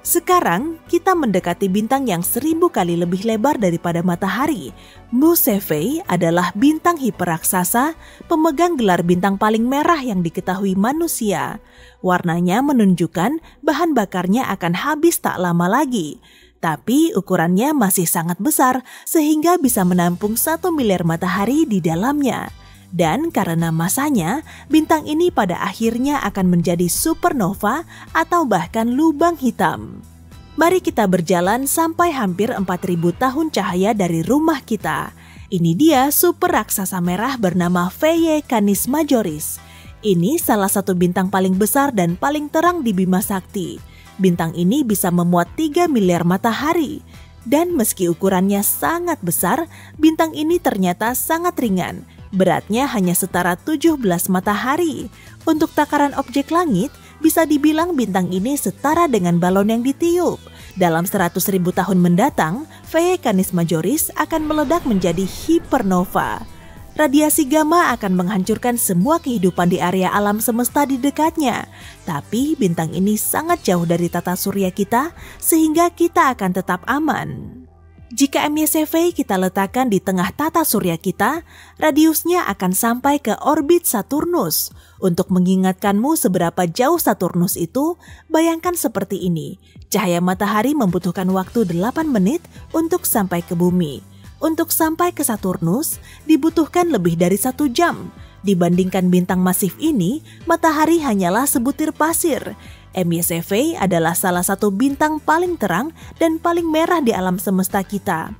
Sekarang kita mendekati bintang yang 1000 kali lebih lebar daripada matahari. Mu Cephei adalah bintang hiperaksasa, pemegang gelar bintang paling merah yang diketahui manusia. Warnanya menunjukkan bahan bakarnya akan habis tak lama lagi. Tapi ukurannya masih sangat besar sehingga bisa menampung 1 miliar matahari di dalamnya. Dan karena masanya, bintang ini pada akhirnya akan menjadi supernova atau bahkan lubang hitam. Mari kita berjalan sampai hampir 4.000 tahun cahaya dari rumah kita. Ini dia super raksasa merah bernama Phaeae Canis Majoris. Ini salah satu bintang paling besar dan paling terang di Bima Sakti. Bintang ini bisa memuat 3 miliar matahari. Dan meski ukurannya sangat besar, bintang ini ternyata sangat ringan. Beratnya hanya setara 17 matahari. Untuk takaran objek langit, bisa dibilang bintang ini setara dengan balon yang ditiup. Dalam 100.000 tahun mendatang, Phaeae Canis Majoris akan meledak menjadi hipernova. Radiasi gamma akan menghancurkan semua kehidupan di area alam semesta di dekatnya. Tapi bintang ini sangat jauh dari tata surya kita, sehingga kita akan tetap aman. Jika MY kita letakkan di tengah tata surya kita, radiusnya akan sampai ke orbit Saturnus. Untuk mengingatkanmu seberapa jauh Saturnus itu, bayangkan seperti ini. Cahaya matahari membutuhkan waktu 8 menit untuk sampai ke bumi. Untuk sampai ke Saturnus, dibutuhkan lebih dari 1 jam. Dibandingkan bintang masif ini, matahari hanyalah sebutir pasir. MY adalah salah satu bintang paling terang dan paling merah di alam semesta kita.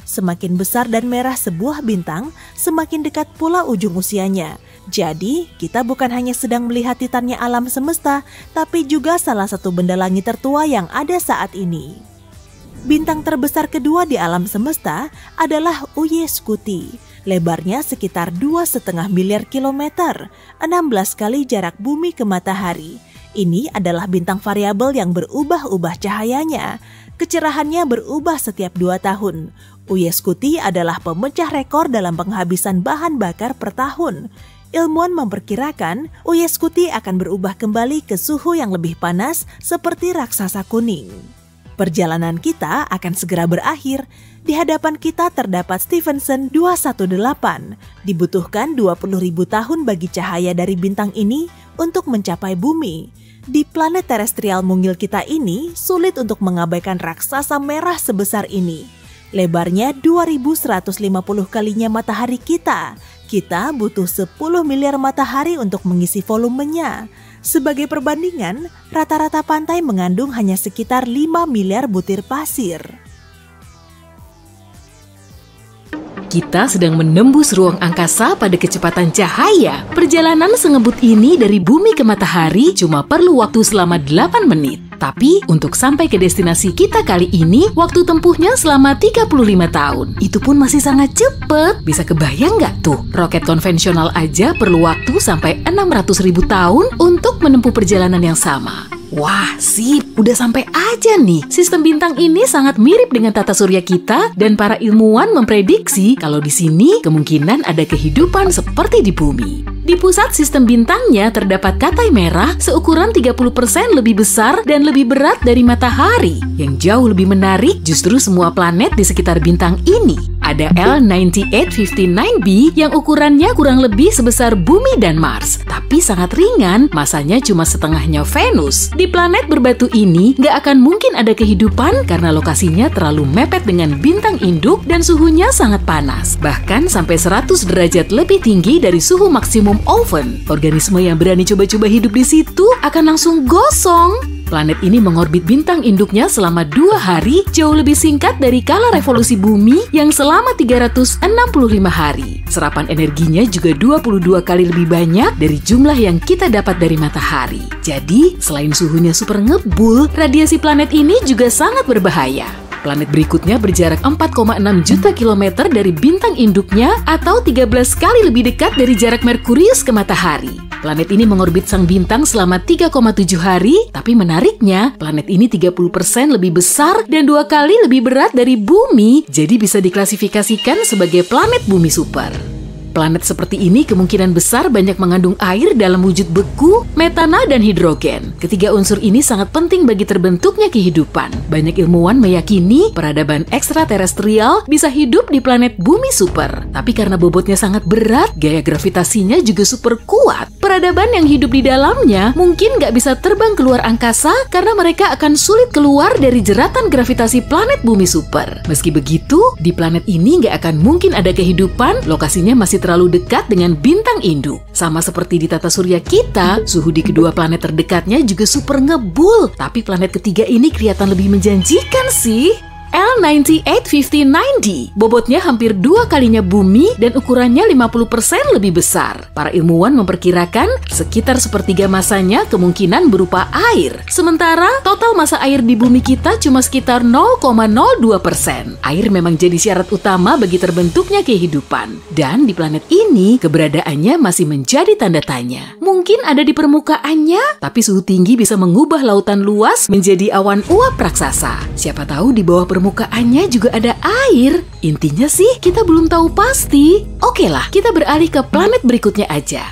Semakin besar dan merah sebuah bintang, semakin dekat pula ujung usianya. Jadi, kita bukan hanya sedang melihat titannya alam semesta, tapi juga salah satu benda langit tertua yang ada saat ini. Bintang terbesar kedua di alam semesta adalah Uy-Scuti. Lebarnya sekitar 2,5 miliar kilometer, 16 kali jarak bumi ke matahari. Ini adalah bintang variabel yang berubah-ubah cahayanya. Kecerahannya berubah setiap 2 tahun. Uy-Scuti adalah pemecah rekor dalam penghabisan bahan bakar per tahun. Ilmuwan memperkirakan Uy-Scuti akan berubah kembali ke suhu yang lebih panas seperti raksasa kuning. Perjalanan kita akan segera berakhir. Di hadapan kita terdapat Stephenson 218. Dibutuhkan 20.000 tahun bagi cahaya dari bintang ini untuk mencapai bumi. Di planet terestrial mungil kita ini, sulit untuk mengabaikan raksasa merah sebesar ini. Lebarnya 2150 kalinya matahari kita. Kita butuh 10 miliar matahari untuk mengisi volumenya. Sebagai perbandingan, rata-rata pantai mengandung hanya sekitar 5 miliar butir pasir. Kita sedang menembus ruang angkasa pada kecepatan cahaya. Perjalanan sengebut ini dari bumi ke matahari cuma perlu waktu selama 8 menit. Tapi untuk sampai ke destinasi kita kali ini, waktu tempuhnya selama 35 tahun. Itu pun masih sangat cepet. Bisa kebayang nggak tuh? Roket konvensional aja perlu waktu sampai 600.000 tahun untuk menempuh perjalanan yang sama. Wah, sip, udah sampai aja nih. Sistem bintang ini sangat mirip dengan tata surya kita dan para ilmuwan memprediksi kalau di sini kemungkinan ada kehidupan seperti di bumi. Di pusat sistem bintangnya terdapat katai merah seukuran 30% lebih besar dan lebih berat dari matahari. Yang jauh lebih menarik justru semua planet di sekitar bintang ini. Ada L9859b yang ukurannya kurang lebih sebesar Bumi dan Mars, tapi sangat ringan, masanya cuma setengahnya Venus. Di planet berbatu ini nggak akan mungkin ada kehidupan karena lokasinya terlalu mepet dengan bintang induk dan suhunya sangat panas, bahkan sampai 100 derajat lebih tinggi dari suhu maksimum oven. Organisme yang berani coba-coba hidup di situ akan langsung gosong. Planet ini mengorbit bintang induknya selama 2 hari, jauh lebih singkat dari kala revolusi bumi yang selama 365 hari. Serapan energinya juga 22 kali lebih banyak dari jumlah yang kita dapat dari matahari. Jadi, selain suhunya super ngebul, radiasi planet ini juga sangat berbahaya. Planet berikutnya berjarak 4,6 juta kilometer dari bintang induknya atau 13 kali lebih dekat dari jarak Merkurius ke matahari. Planet ini mengorbit sang bintang selama 3,7 hari, tapi menariknya, planet ini 30% lebih besar dan 2 kali lebih berat dari bumi, jadi bisa diklasifikasikan sebagai planet bumi super. Planet seperti ini kemungkinan besar banyak mengandung air dalam wujud beku, metana, dan hidrogen. Ketiga unsur ini sangat penting bagi terbentuknya kehidupan. Banyak ilmuwan meyakini peradaban ekstraterestrial bisa hidup di planet bumi super. Tapi karena bobotnya sangat berat, gaya gravitasinya juga super kuat. Peradaban yang hidup di dalamnya mungkin nggak bisa terbang keluar angkasa karena mereka akan sulit keluar dari jeratan gravitasi planet bumi super. Meski begitu, di planet ini nggak akan mungkin ada kehidupan, lokasinya masih terlalu dekat dengan bintang induk. Sama seperti di tata surya kita, suhu di kedua planet terdekatnya juga super ngebul. Tapi planet ketiga ini kelihatan lebih menjanjikan sih. L9859d, bobotnya hampir 2 kalinya bumi dan ukurannya 50% lebih besar. Para ilmuwan memperkirakan sekitar sepertiga masanya kemungkinan berupa air. Sementara total massa air di bumi kita cuma sekitar 0,02%. Air memang jadi syarat utama bagi terbentuknya kehidupan. Dan di planet ini keberadaannya masih menjadi tanda tanya. Mungkin ada di permukaannya, tapi suhu tinggi bisa mengubah lautan luas menjadi awan uap raksasa. Siapa tahu di bawah permukaannya juga ada air. Intinya sih kita belum tahu pasti. Oke lah, kita beralih ke planet berikutnya aja.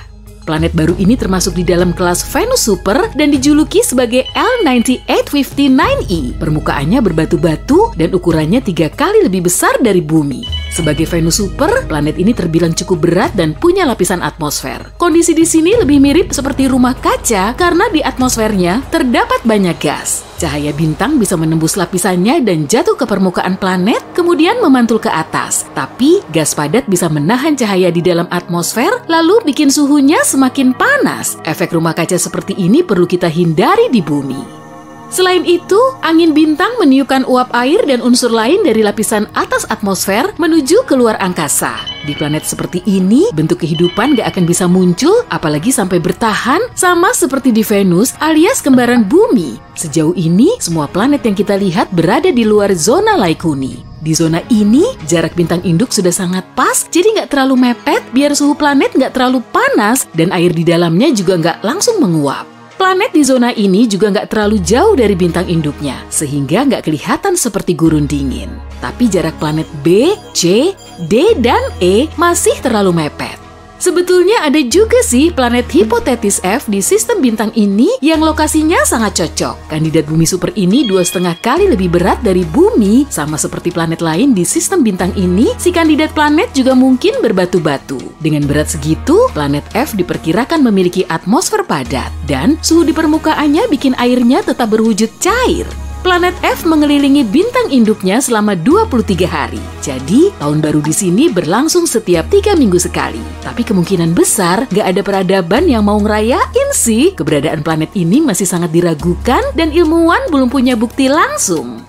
Planet baru ini termasuk di dalam kelas Venus Super dan dijuluki sebagai L9859e. Permukaannya berbatu-batu dan ukurannya 3 kali lebih besar dari bumi. Sebagai Venus Super, planet ini terbilang cukup berat dan punya lapisan atmosfer. Kondisi di sini lebih mirip seperti rumah kaca karena di atmosfernya terdapat banyak gas. Cahaya bintang bisa menembus lapisannya dan jatuh ke permukaan planet, kemudian memantul ke atas. Tapi, gas padat bisa menahan cahaya di dalam atmosfer, lalu bikin suhunya semakin panas. Efek rumah kaca seperti ini perlu kita hindari di bumi. Selain itu, angin bintang meniupkan uap air dan unsur lain dari lapisan atas atmosfer menuju ke luar angkasa. Di planet seperti ini, bentuk kehidupan gak akan bisa muncul, apalagi sampai bertahan, sama seperti di Venus alias kembaran bumi. Sejauh ini, semua planet yang kita lihat berada di luar zona Laikuni. Di zona ini, jarak bintang induk sudah sangat pas, jadi nggak terlalu mepet, biar suhu planet nggak terlalu panas, dan air di dalamnya juga nggak langsung menguap. Planet di zona ini juga nggak terlalu jauh dari bintang induknya, sehingga nggak kelihatan seperti gurun dingin. Tapi jarak planet B, C, D, dan E masih terlalu mepet. Sebetulnya ada juga sih planet hipotetis F di sistem bintang ini yang lokasinya sangat cocok. Kandidat bumi super ini 2,5 kali lebih berat dari bumi. Sama seperti planet lain di sistem bintang ini, si kandidat planet juga mungkin berbatu-batu. Dengan berat segitu, planet F diperkirakan memiliki atmosfer padat. Dan suhu di permukaannya bikin airnya tetap berwujud cair. Planet F mengelilingi bintang induknya selama 23 hari. Jadi, tahun baru di sini berlangsung setiap 3 minggu sekali. Tapi kemungkinan besar gak ada peradaban yang mau ngerayain sih. Keberadaan planet ini masih sangat diragukan dan ilmuwan belum punya bukti langsung.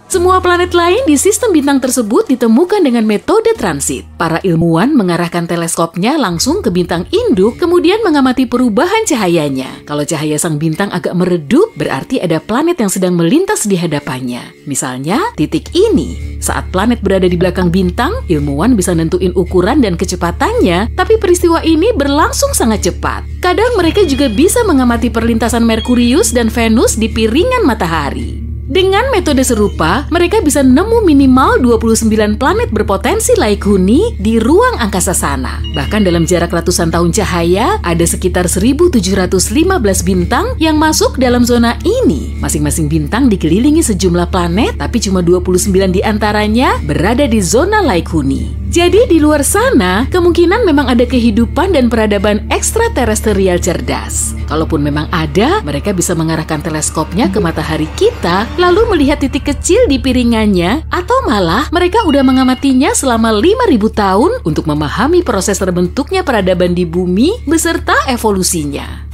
Semua planet lain di sistem bintang tersebut ditemukan dengan metode transit. Para ilmuwan mengarahkan teleskopnya langsung ke bintang induk, kemudian mengamati perubahan cahayanya. Kalau cahaya sang bintang agak meredup, berarti ada planet yang sedang melintas di hadapannya. Misalnya, titik ini. Saat planet berada di belakang bintang, ilmuwan bisa nentuin ukuran dan kecepatannya, tapi peristiwa ini berlangsung sangat cepat. Kadang mereka juga bisa mengamati perlintasan Merkurius dan Venus di piringan matahari. Dengan metode serupa, mereka bisa nemu minimal 29 planet berpotensi Laikuni di ruang angkasa sana. Bahkan dalam jarak ratusan tahun cahaya, ada sekitar 1.715 bintang yang masuk dalam zona ini. Masing-masing bintang dikelilingi sejumlah planet, tapi cuma 29 diantaranya berada di zona Laikuni. Jadi di luar sana, kemungkinan memang ada kehidupan dan peradaban ekstraterestrial cerdas. Kalaupun memang ada, mereka bisa mengarahkan teleskopnya ke matahari kita, lalu melihat titik kecil di piringannya, atau malah mereka udah mengamatinya selama 5.000 tahun untuk memahami proses terbentuknya peradaban di bumi beserta evolusinya.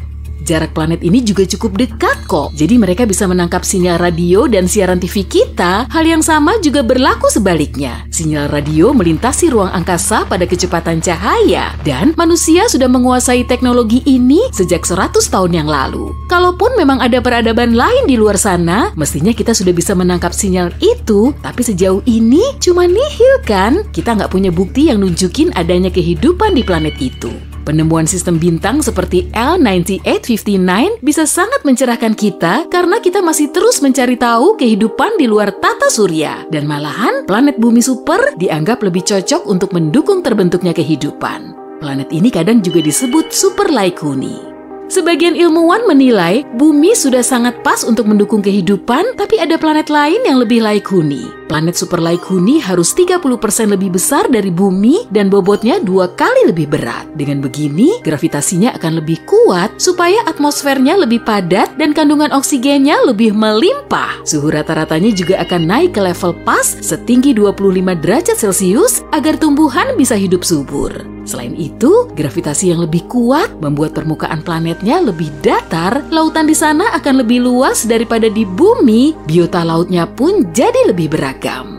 Jarak planet ini juga cukup dekat kok, jadi mereka bisa menangkap sinyal radio dan siaran TV kita. Hal yang sama juga berlaku sebaliknya. Sinyal radio melintasi ruang angkasa pada kecepatan cahaya, dan manusia sudah menguasai teknologi ini sejak 100 tahun yang lalu. Kalaupun memang ada peradaban lain di luar sana, mestinya kita sudah bisa menangkap sinyal itu, tapi sejauh ini cuma nihil kan? Kita nggak punya bukti yang nunjukin adanya kehidupan di planet itu. Penemuan sistem bintang seperti L9859 bisa sangat mencerahkan kita karena kita masih terus mencari tahu kehidupan di luar tata surya. Dan malahan planet bumi super dianggap lebih cocok untuk mendukung terbentuknya kehidupan. Planet ini kadang juga disebut super Laikuni. Sebagian ilmuwan menilai bumi sudah sangat pas untuk mendukung kehidupan, tapi ada planet lain yang lebih Laikuni. Planet super Laikuni harus 30% lebih besar dari bumi dan bobotnya 2 kali lebih berat. Dengan begini, gravitasinya akan lebih kuat supaya atmosfernya lebih padat dan kandungan oksigennya lebih melimpah. Suhu rata-ratanya juga akan naik ke level pas setinggi 25 derajat Celcius agar tumbuhan bisa hidup subur. Selain itu, gravitasi yang lebih kuat membuat permukaan planetnya lebih datar, lautan di sana akan lebih luas daripada di bumi, biota lautnya pun jadi lebih beragam.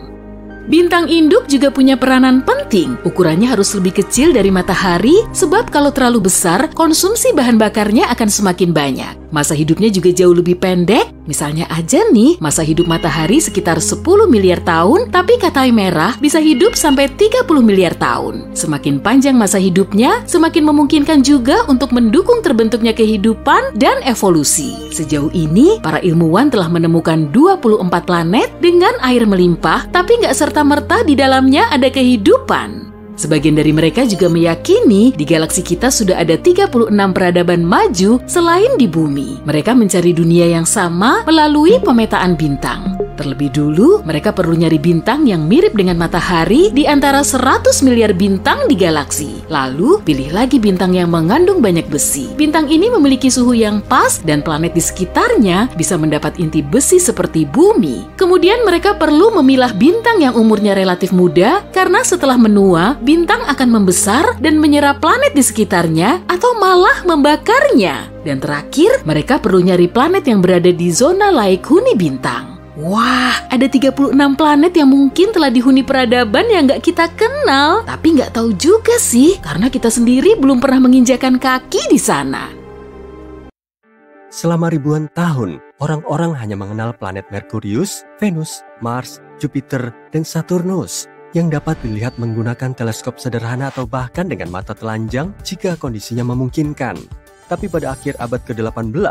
Bintang induk juga punya peranan penting. Ukurannya harus lebih kecil dari matahari, sebab kalau terlalu besar, konsumsi bahan bakarnya akan semakin banyak. Masa hidupnya juga jauh lebih pendek. Misalnya aja nih, masa hidup matahari sekitar 10 miliar tahun, tapi katai merah bisa hidup sampai 30 miliar tahun. Semakin panjang masa hidupnya, semakin memungkinkan juga untuk mendukung terbentuknya kehidupan dan evolusi. Sejauh ini, para ilmuwan telah menemukan 24 planet dengan air melimpah, tapi nggak serta-merta di dalamnya ada kehidupan. Sebagian dari mereka juga meyakini di galaksi kita sudah ada 36 peradaban maju selain di bumi. Mereka mencari dunia yang sama melalui pemetaan bintang. Terlebih dulu, mereka perlu nyari bintang yang mirip dengan matahari di antara 100 miliar bintang di galaksi. Lalu, pilih lagi bintang yang mengandung banyak besi. Bintang ini memiliki suhu yang pas dan planet di sekitarnya bisa mendapat inti besi seperti bumi. Kemudian mereka perlu memilah bintang yang umurnya relatif muda karena setelah menua, bintang akan membesar dan menyerap planet di sekitarnya atau malah membakarnya. Dan terakhir, mereka perlu nyari planet yang berada di zona laik huni bintang. Wah, ada 36 planet yang mungkin telah dihuni peradaban yang nggak kita kenal. Tapi nggak tahu juga sih, karena kita sendiri belum pernah menginjakan kaki di sana. Selama ribuan tahun, orang-orang hanya mengenal planet Merkurius, Venus, Mars, Jupiter, dan Saturnus yang dapat dilihat menggunakan teleskop sederhana atau bahkan dengan mata telanjang jika kondisinya memungkinkan. Tapi pada akhir abad ke-18,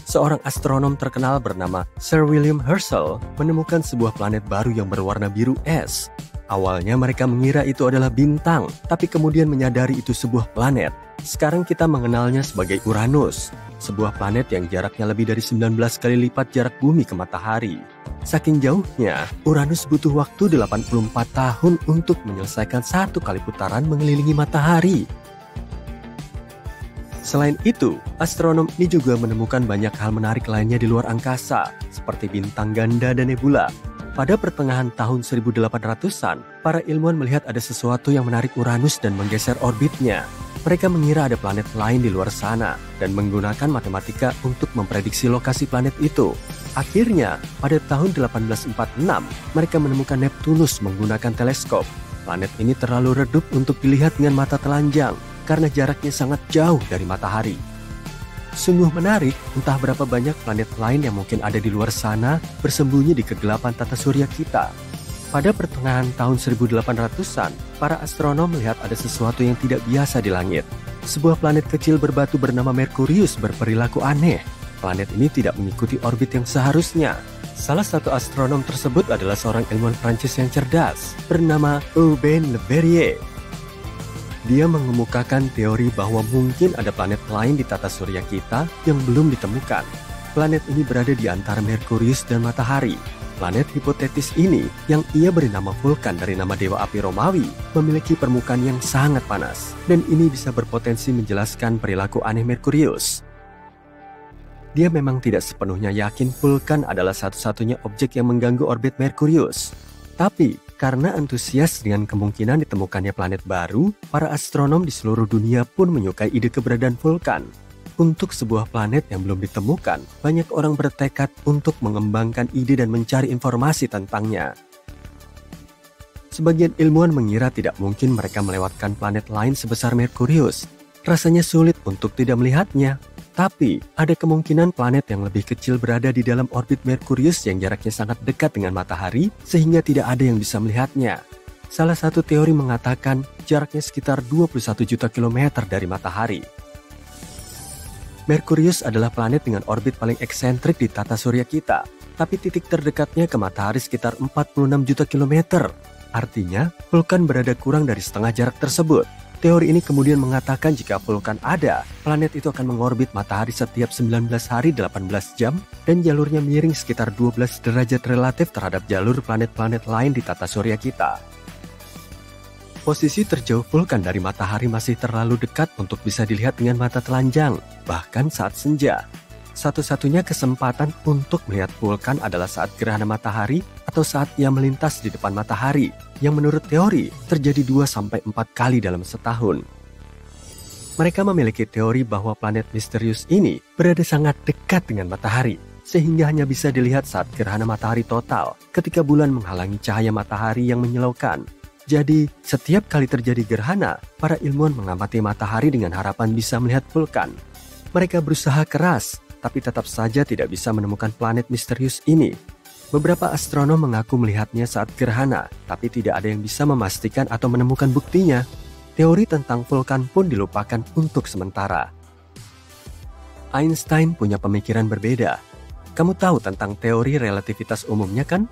seorang astronom terkenal bernama Sir William Herschel menemukan sebuah planet baru yang berwarna biru es. Awalnya mereka mengira itu adalah bintang, tapi kemudian menyadari itu sebuah planet. Sekarang kita mengenalnya sebagai Uranus, sebuah planet yang jaraknya lebih dari 19 kali lipat jarak bumi ke matahari. Saking jauhnya, Uranus butuh waktu 84 tahun untuk menyelesaikan satu kali putaran mengelilingi matahari. Selain itu, astronom ini juga menemukan banyak hal menarik lainnya di luar angkasa, seperti bintang ganda dan nebula. Pada pertengahan tahun 1800-an, para ilmuwan melihat ada sesuatu yang menarik Uranus dan menggeser orbitnya. Mereka mengira ada planet lain di luar sana, dan menggunakan matematika untuk memprediksi lokasi planet itu. Akhirnya, pada tahun 1846, mereka menemukan Neptunus menggunakan teleskop. Planet ini terlalu redup untuk dilihat dengan mata telanjang, karena jaraknya sangat jauh dari matahari. Sungguh menarik, entah berapa banyak planet lain yang mungkin ada di luar sana bersembunyi di kegelapan tata surya kita. Pada pertengahan tahun 1800-an, para astronom melihat ada sesuatu yang tidak biasa di langit. Sebuah planet kecil berbatu bernama Merkurius berperilaku aneh. Planet ini tidak mengikuti orbit yang seharusnya. Salah satu astronom tersebut adalah seorang ilmuwan Prancis yang cerdas, bernama Urbain Le Verrier. Dia mengemukakan teori bahwa mungkin ada planet lain di tata surya kita yang belum ditemukan. Planet ini berada di antara Merkurius dan Matahari. Planet hipotetis ini, yang ia beri nama Vulkan dari nama dewa api Romawi, memiliki permukaan yang sangat panas, dan ini bisa berpotensi menjelaskan perilaku aneh Merkurius. Dia memang tidak sepenuhnya yakin Vulkan adalah satu-satunya objek yang mengganggu orbit Merkurius. Tapi, karena antusias dengan kemungkinan ditemukannya planet baru, para astronom di seluruh dunia pun menyukai ide keberadaan Vulkan. Untuk sebuah planet yang belum ditemukan, banyak orang bertekad untuk mengembangkan ide dan mencari informasi tentangnya. Sebagian ilmuwan mengira tidak mungkin mereka melewatkan planet lain sebesar Merkurius. Rasanya sulit untuk tidak melihatnya. Tapi, ada kemungkinan planet yang lebih kecil berada di dalam orbit Merkurius yang jaraknya sangat dekat dengan matahari, sehingga tidak ada yang bisa melihatnya. Salah satu teori mengatakan jaraknya sekitar 21 juta kilometer dari matahari. Merkurius adalah planet dengan orbit paling eksentrik di tata surya kita, tapi titik terdekatnya ke matahari sekitar 46 juta kilometer. Artinya, Vulkan berada kurang dari setengah jarak tersebut. Teori ini kemudian mengatakan jika Vulkan ada, planet itu akan mengorbit matahari setiap 19 hari 18 jam dan jalurnya miring sekitar 12 derajat relatif terhadap jalur planet-planet lain di tata surya kita. Posisi terjauh Vulkan dari matahari masih terlalu dekat untuk bisa dilihat dengan mata telanjang, bahkan saat senja. Satu-satunya kesempatan untuk melihat Vulkan adalah saat gerhana matahari atau saat ia melintas di depan matahari, yang menurut teori terjadi 2-4 kali dalam setahun. Mereka memiliki teori bahwa planet misterius ini berada sangat dekat dengan matahari, sehingga hanya bisa dilihat saat gerhana matahari total, ketika bulan menghalangi cahaya matahari yang menyilaukan. Jadi, setiap kali terjadi gerhana, para ilmuwan mengamati matahari dengan harapan bisa melihat Vulkan. Mereka berusaha keras, tapi tetap saja tidak bisa menemukan planet misterius ini. Beberapa astronom mengaku melihatnya saat gerhana, tapi tidak ada yang bisa memastikan atau menemukan buktinya. Teori tentang Vulkan pun dilupakan untuk sementara. Einstein punya pemikiran berbeda. Kamu tahu tentang teori relativitas umumnya kan?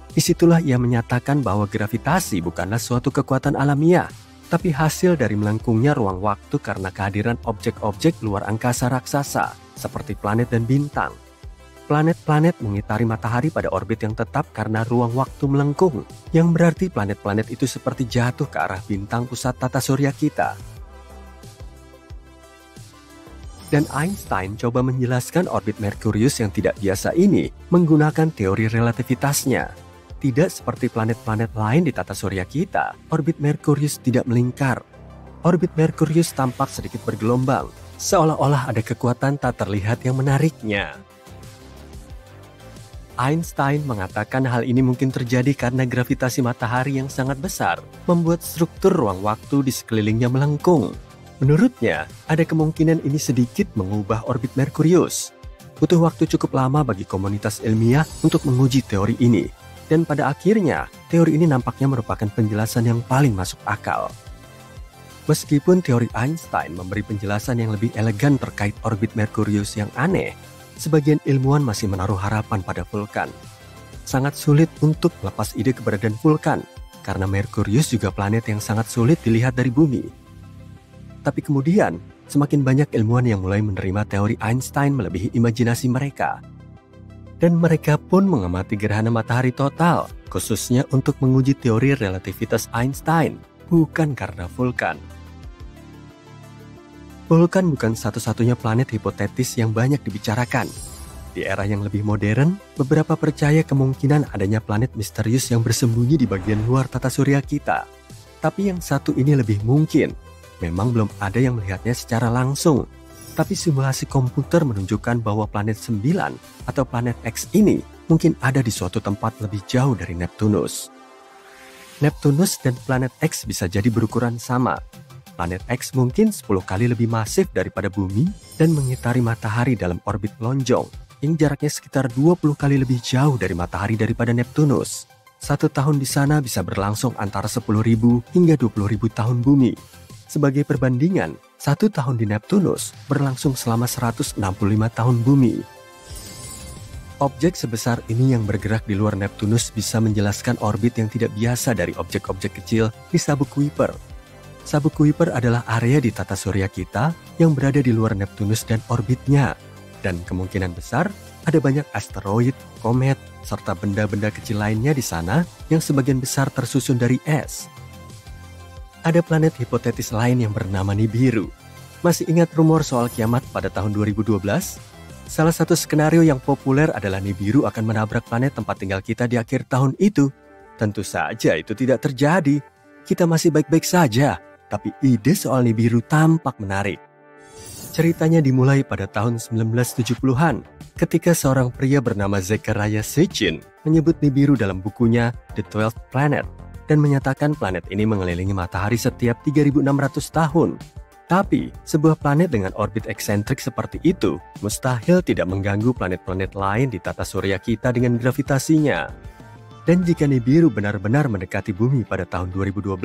Disitulah ia menyatakan bahwa gravitasi bukanlah suatu kekuatan alamiah, tapi hasil dari melengkungnya ruang waktu karena kehadiran objek-objek luar angkasa raksasa, seperti planet dan bintang. Planet-planet mengitari matahari pada orbit yang tetap karena ruang waktu melengkung, yang berarti planet-planet itu seperti jatuh ke arah bintang pusat tata surya kita. Dan Einstein coba menjelaskan orbit Merkurius yang tidak biasa ini menggunakan teori relativitasnya. Tidak seperti planet-planet lain di tata surya kita, orbit Merkurius tidak melingkar. Orbit Merkurius tampak sedikit bergelombang, seolah-olah ada kekuatan tak terlihat yang menariknya. Einstein mengatakan hal ini mungkin terjadi karena gravitasi matahari yang sangat besar membuat struktur ruang waktu di sekelilingnya melengkung. Menurutnya, ada kemungkinan ini sedikit mengubah orbit Merkurius. Butuh waktu cukup lama bagi komunitas ilmiah untuk menguji teori ini. Dan pada akhirnya, teori ini nampaknya merupakan penjelasan yang paling masuk akal. Meskipun teori Einstein memberi penjelasan yang lebih elegan terkait orbit Merkurius yang aneh, sebagian ilmuwan masih menaruh harapan pada vulkan. Sangat sulit untuk melepas ide keberadaan vulkan, karena Merkurius juga planet yang sangat sulit dilihat dari bumi. Tapi kemudian, semakin banyak ilmuwan yang mulai menerima teori Einstein melebihi imajinasi mereka. Dan mereka pun mengamati gerhana matahari total, khususnya untuk menguji teori relativitas Einstein, bukan karena vulkan. Vulkan bukan satu-satunya planet hipotetis yang banyak dibicarakan. Di era yang lebih modern, beberapa percaya kemungkinan adanya planet misterius yang bersembunyi di bagian luar tata surya kita. Tapi yang satu ini lebih mungkin. Memang belum ada yang melihatnya secara langsung. Tapi simulasi komputer menunjukkan bahwa planet 9 atau planet X ini mungkin ada di suatu tempat lebih jauh dari Neptunus. Neptunus dan planet X bisa jadi berukuran sama. Planet X mungkin 10 kali lebih masif daripada bumi dan mengitari matahari dalam orbit lonjong yang jaraknya sekitar 20 kali lebih jauh dari matahari daripada Neptunus. 1 tahun di sana bisa berlangsung antara 10.000 hingga 20.000 tahun bumi. Sebagai perbandingan, 1 tahun di Neptunus berlangsung selama 165 tahun bumi. Objek sebesar ini yang bergerak di luar Neptunus bisa menjelaskan orbit yang tidak biasa dari objek-objek kecil di sabuk Kuiper. Sabuk Kuiper adalah area di tata surya kita yang berada di luar Neptunus dan orbitnya. Dan kemungkinan besar ada banyak asteroid, komet, serta benda-benda kecil lainnya di sana yang sebagian besar tersusun dari es. Ada planet hipotetis lain yang bernama Nibiru. Masih ingat rumor soal kiamat pada tahun 2012? Salah satu skenario yang populer adalah Nibiru akan menabrak planet tempat tinggal kita di akhir tahun itu. Tentu saja itu tidak terjadi. Kita masih baik-baik saja. Tapi ide soal Nibiru tampak menarik. Ceritanya dimulai pada tahun 1970-an ketika seorang pria bernama Zecharia Sitchin menyebut Nibiru dalam bukunya The 12th Planet dan menyatakan planet ini mengelilingi matahari setiap 3.600 tahun. Tapi, sebuah planet dengan orbit eksentrik seperti itu mustahil tidak mengganggu planet-planet lain di tata surya kita dengan gravitasinya. Dan jika Nibiru benar-benar mendekati bumi pada tahun 2012,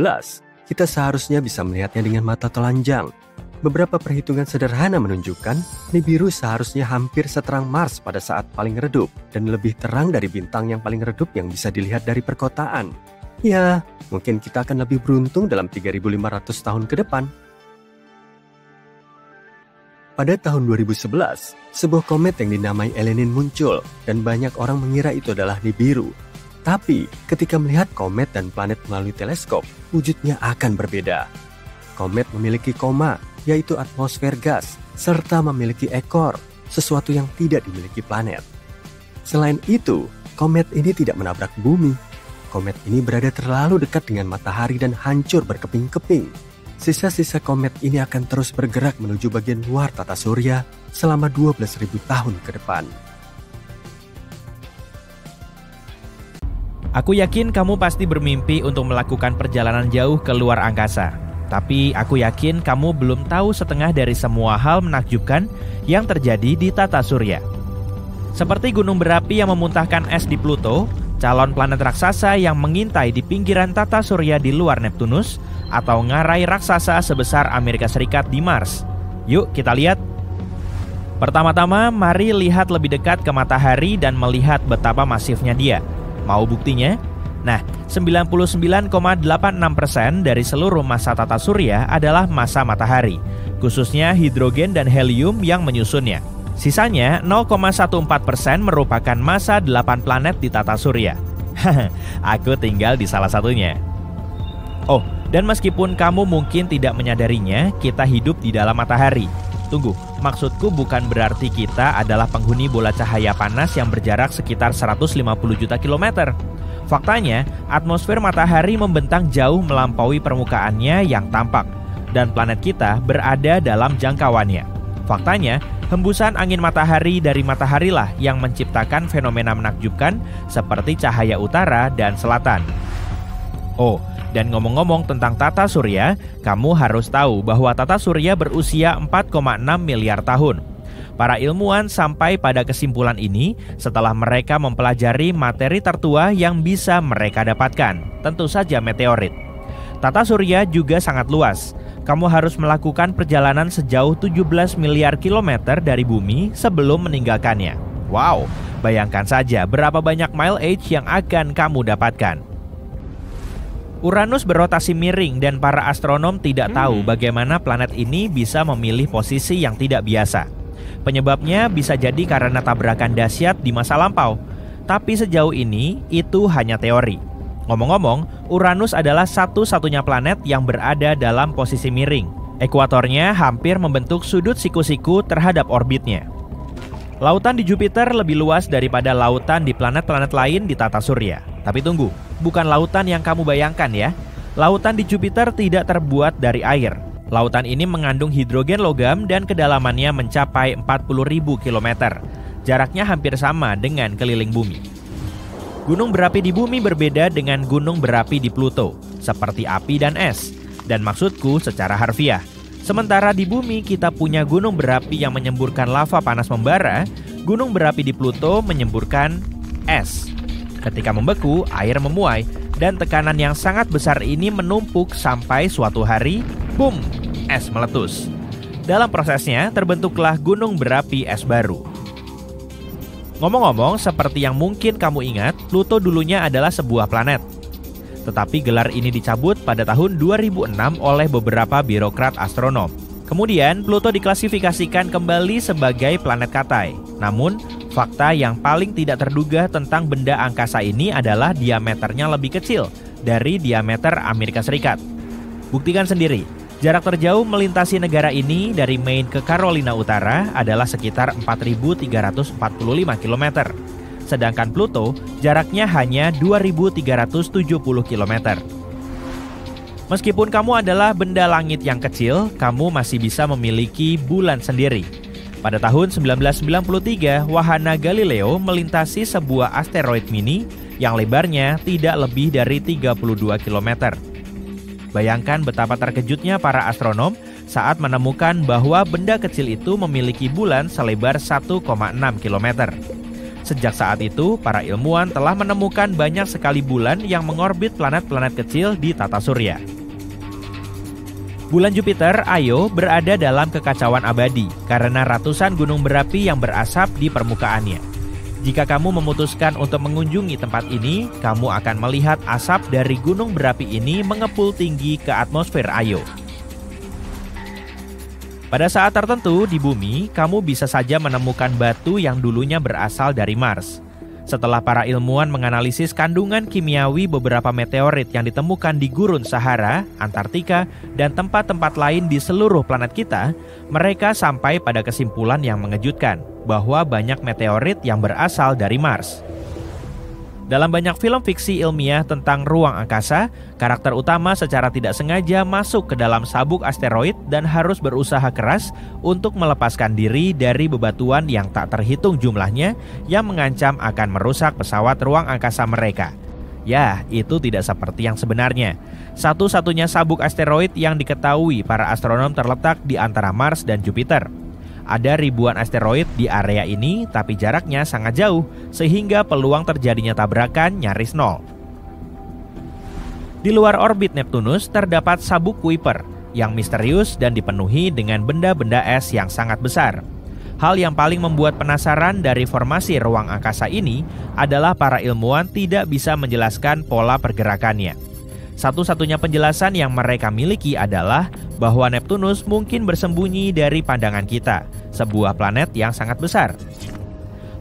kita seharusnya bisa melihatnya dengan mata telanjang. Beberapa perhitungan sederhana menunjukkan Nibiru seharusnya hampir seterang Mars pada saat paling redup dan lebih terang dari bintang yang paling redup yang bisa dilihat dari perkotaan. Ya, mungkin kita akan lebih beruntung dalam 3.500 tahun ke depan. Pada tahun 2011, sebuah komet yang dinamai Elenin muncul dan banyak orang mengira itu adalah Nibiru. Tapi, ketika melihat komet dan planet melalui teleskop, wujudnya akan berbeda. Komet memiliki koma, yaitu atmosfer gas, serta memiliki ekor, sesuatu yang tidak dimiliki planet. Selain itu, komet ini tidak menabrak bumi. Komet ini berada terlalu dekat dengan matahari dan hancur berkeping-keping. Sisa-sisa komet ini akan terus bergerak menuju bagian luar tata surya selama 12.000 tahun ke depan. Aku yakin kamu pasti bermimpi untuk melakukan perjalanan jauh ke luar angkasa. Tapi aku yakin kamu belum tahu setengah dari semua hal menakjubkan yang terjadi di tata surya. Seperti gunung berapi yang memuntahkan es di Pluto, calon planet raksasa yang mengintai di pinggiran tata surya di luar Neptunus, atau ngarai raksasa sebesar Amerika Serikat di Mars. Yuk kita lihat. Pertama-tama, mari lihat lebih dekat ke matahari dan melihat betapa masifnya dia. Mau buktinya? Nah, 99,86% dari seluruh massa tata surya adalah massa matahari, khususnya hidrogen dan helium yang menyusunnya. Sisanya 0,14% merupakan massa 8 planet di tata surya. Aku tinggal di salah satunya. Oh, dan meskipun kamu mungkin tidak menyadarinya, kita hidup di dalam matahari. Tunggu, maksudku bukan berarti kita adalah penghuni bola cahaya panas yang berjarak sekitar 150 juta kilometer. Faktanya, atmosfer matahari membentang jauh melampaui permukaannya yang tampak, dan planet kita berada dalam jangkauannya. Faktanya, hembusan angin matahari dari mataharilah yang menciptakan fenomena menakjubkan seperti cahaya utara dan selatan. Oh, dan ngomong-ngomong tentang tata surya, kamu harus tahu bahwa tata surya berusia 4,6 miliar tahun. Para ilmuwan sampai pada kesimpulan ini setelah mereka mempelajari materi tertua yang bisa mereka dapatkan, tentu saja meteorit. Tata surya juga sangat luas. Kamu harus melakukan perjalanan sejauh 17 miliar kilometer dari bumi sebelum meninggalkannya. Wow, bayangkan saja berapa banyak mile age yang akan kamu dapatkan. Uranus berotasi miring dan para astronom tidak tahu bagaimana planet ini bisa memilih posisi yang tidak biasa. Penyebabnya bisa jadi karena tabrakan dahsyat di masa lampau. Tapi sejauh ini itu hanya teori. Ngomong-ngomong, Uranus adalah satu-satunya planet yang berada dalam posisi miring. Ekuatornya hampir membentuk sudut siku-siku terhadap orbitnya. Lautan di Jupiter lebih luas daripada lautan di planet-planet lain di tata surya. Tapi tunggu, bukan lautan yang kamu bayangkan ya. Lautan di Jupiter tidak terbuat dari air. Lautan ini mengandung hidrogen logam dan kedalamannya mencapai 40.000 km. Jaraknya hampir sama dengan keliling bumi. Gunung berapi di bumi berbeda dengan gunung berapi di Pluto, seperti api dan es. Dan maksudku secara harfiah. Sementara di bumi kita punya gunung berapi yang menyemburkan lava panas membara, gunung berapi di Pluto menyemburkan es. Ketika membeku, air memuai, dan tekanan yang sangat besar ini menumpuk sampai suatu hari, boom, es meletus. Dalam prosesnya, terbentuklah gunung berapi es baru. Ngomong-ngomong, seperti yang mungkin kamu ingat, Pluto dulunya adalah sebuah planet. Tetapi gelar ini dicabut pada tahun 2006 oleh beberapa birokrat astronom. Kemudian, Pluto diklasifikasikan kembali sebagai planet Katai. Namun, fakta yang paling tidak terduga tentang benda angkasa ini adalah diameternya lebih kecil dari diameter Amerika Serikat. Buktikan sendiri, jarak terjauh melintasi negara ini dari Maine ke Carolina Utara adalah sekitar 4.345 km. Sedangkan Pluto jaraknya hanya 2.370 km. Meskipun kamu adalah benda langit yang kecil, kamu masih bisa memiliki bulan sendiri. Pada tahun 1993, wahana Galileo melintasi sebuah asteroid mini yang lebarnya tidak lebih dari 32 km. Bayangkan betapa terkejutnya para astronom saat menemukan bahwa benda kecil itu memiliki bulan selebar 1,6 km. Sejak saat itu, para ilmuwan telah menemukan banyak sekali bulan yang mengorbit planet-planet kecil di tata surya. Bulan Jupiter, Io, berada dalam kekacauan abadi karena ratusan gunung berapi yang berasap di permukaannya. Jika kamu memutuskan untuk mengunjungi tempat ini, kamu akan melihat asap dari gunung berapi ini mengepul tinggi ke atmosfer Io. Pada saat tertentu di bumi, kamu bisa saja menemukan batu yang dulunya berasal dari Mars. Setelah para ilmuwan menganalisis kandungan kimiawi beberapa meteorit yang ditemukan di gurun Sahara, Antartika, dan tempat-tempat lain di seluruh planet kita, mereka sampai pada kesimpulan yang mengejutkan, bahwa banyak meteorit yang berasal dari Mars. Dalam banyak film fiksi ilmiah tentang ruang angkasa, karakter utama secara tidak sengaja masuk ke dalam sabuk asteroid dan harus berusaha keras untuk melepaskan diri dari bebatuan yang tak terhitung jumlahnya yang mengancam akan merusak pesawat ruang angkasa mereka. Ya, itu tidak seperti yang sebenarnya. Satu-satunya sabuk asteroid yang diketahui para astronom terletak di antara Mars dan Jupiter. Ada ribuan asteroid di area ini, tapi jaraknya sangat jauh, sehingga peluang terjadinya tabrakan nyaris nol. Di luar orbit Neptunus terdapat sabuk Kuiper, yang misterius dan dipenuhi dengan benda-benda es yang sangat besar. Hal yang paling membuat penasaran dari formasi ruang angkasa ini adalah para ilmuwan tidak bisa menjelaskan pola pergerakannya. Satu-satunya penjelasan yang mereka miliki adalah bahwa Neptunus mungkin bersembunyi dari pandangan kita, sebuah planet yang sangat besar.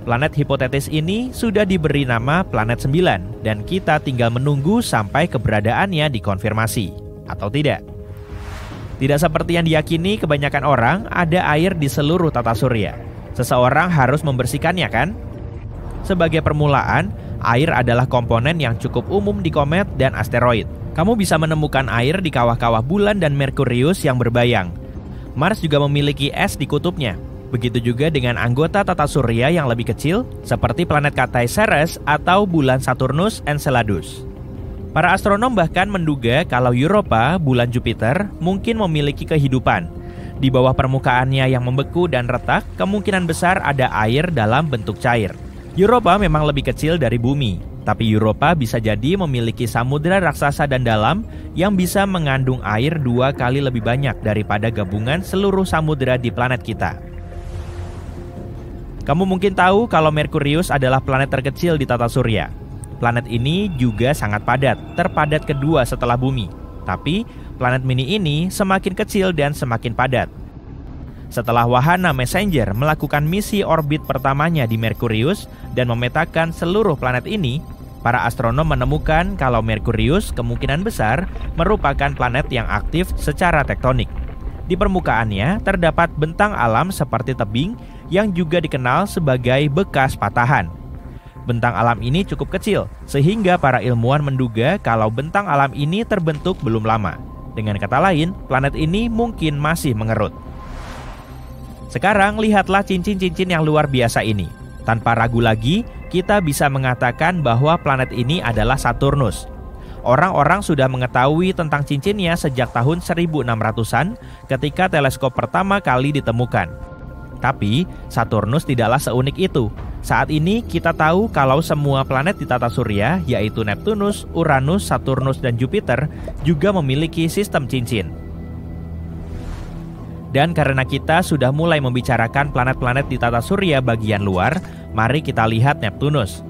Planet hipotetis ini sudah diberi nama planet 9 dan kita tinggal menunggu sampai keberadaannya dikonfirmasi, atau tidak. Tidak seperti yang diyakini kebanyakan orang, ada air di seluruh tata surya. Seseorang harus membersihkannya, kan? Sebagai permulaan, air adalah komponen yang cukup umum di komet dan asteroid. Kamu bisa menemukan air di kawah-kawah bulan dan Merkurius yang berbayang. Mars juga memiliki es di kutubnya. Begitu juga dengan anggota tata surya yang lebih kecil, seperti planet Katai Ceres atau bulan Saturnus Enceladus. Para astronom bahkan menduga kalau Europa, bulan Jupiter, mungkin memiliki kehidupan. Di bawah permukaannya yang membeku dan retak, kemungkinan besar ada air dalam bentuk cair. Europa memang lebih kecil dari bumi. Tapi Europa bisa jadi memiliki samudera raksasa dan dalam yang bisa mengandung air 2 kali lebih banyak daripada gabungan seluruh samudera di planet kita. Kamu mungkin tahu kalau Merkurius adalah planet terkecil di tata surya. Planet ini juga sangat padat, terpadat kedua setelah bumi. Tapi planet mini ini semakin kecil dan semakin padat. Setelah wahana Messenger melakukan misi orbit pertamanya di Merkurius dan memetakan seluruh planet ini, para astronom menemukan kalau Merkurius kemungkinan besar merupakan planet yang aktif secara tektonik. Di permukaannya terdapat bentang alam seperti tebing yang juga dikenal sebagai bekas patahan. Bentang alam ini cukup kecil, sehingga para ilmuwan menduga kalau bentang alam ini terbentuk belum lama. Dengan kata lain, planet ini mungkin masih mengerut. Sekarang lihatlah cincin-cincin yang luar biasa ini. Tanpa ragu lagi, kita bisa mengatakan bahwa planet ini adalah Saturnus. Orang-orang sudah mengetahui tentang cincinnya sejak tahun 1600-an ketika teleskop pertama kali ditemukan. Tapi, Saturnus tidaklah seunik itu. Saat ini kita tahu kalau semua planet di tata surya, yaitu Neptunus, Uranus, Saturnus, dan Jupiter, juga memiliki sistem cincin. Dan karena kita sudah mulai membicarakan planet-planet di tata surya bagian luar, mari kita lihat Neptunus.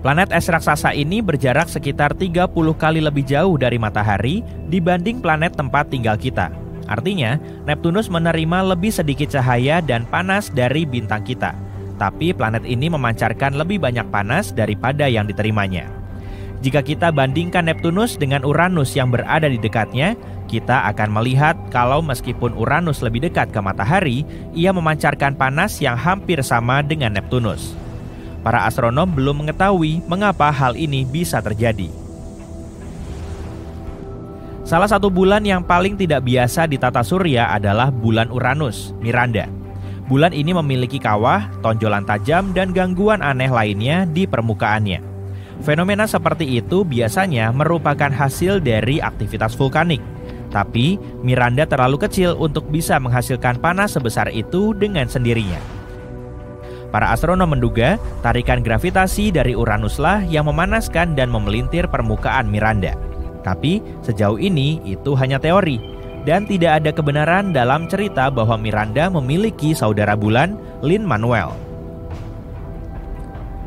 Planet es raksasa ini berjarak sekitar 30 kali lebih jauh dari matahari dibanding planet tempat tinggal kita. Artinya, Neptunus menerima lebih sedikit cahaya dan panas dari bintang kita. Tapi planet ini memancarkan lebih banyak panas daripada yang diterimanya. Jika kita bandingkan Neptunus dengan Uranus yang berada di dekatnya, kita akan melihat kalau meskipun Uranus lebih dekat ke matahari, ia memancarkan panas yang hampir sama dengan Neptunus. Para astronom belum mengetahui mengapa hal ini bisa terjadi. Salah satu bulan yang paling tidak biasa di tata surya adalah bulan Uranus, Miranda. Bulan ini memiliki kawah, tonjolan tajam, dan gangguan aneh lainnya di permukaannya. Fenomena seperti itu biasanya merupakan hasil dari aktivitas vulkanik. Tapi, Miranda terlalu kecil untuk bisa menghasilkan panas sebesar itu dengan sendirinya. Para astronom menduga tarikan gravitasi dari Uranuslah yang memanaskan dan memelintir permukaan Miranda. Tapi, sejauh ini itu hanya teori, dan tidak ada kebenaran dalam cerita bahwa Miranda memiliki saudara bulan, Lin-Manuel.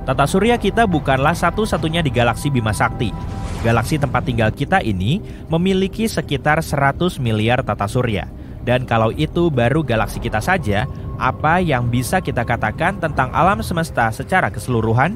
Tata surya kita bukanlah satu-satunya di galaksi Bima Sakti. Galaksi tempat tinggal kita ini memiliki sekitar 100 miliar tata surya. Dan kalau itu baru galaksi kita saja, apa yang bisa kita katakan tentang alam semesta secara keseluruhan?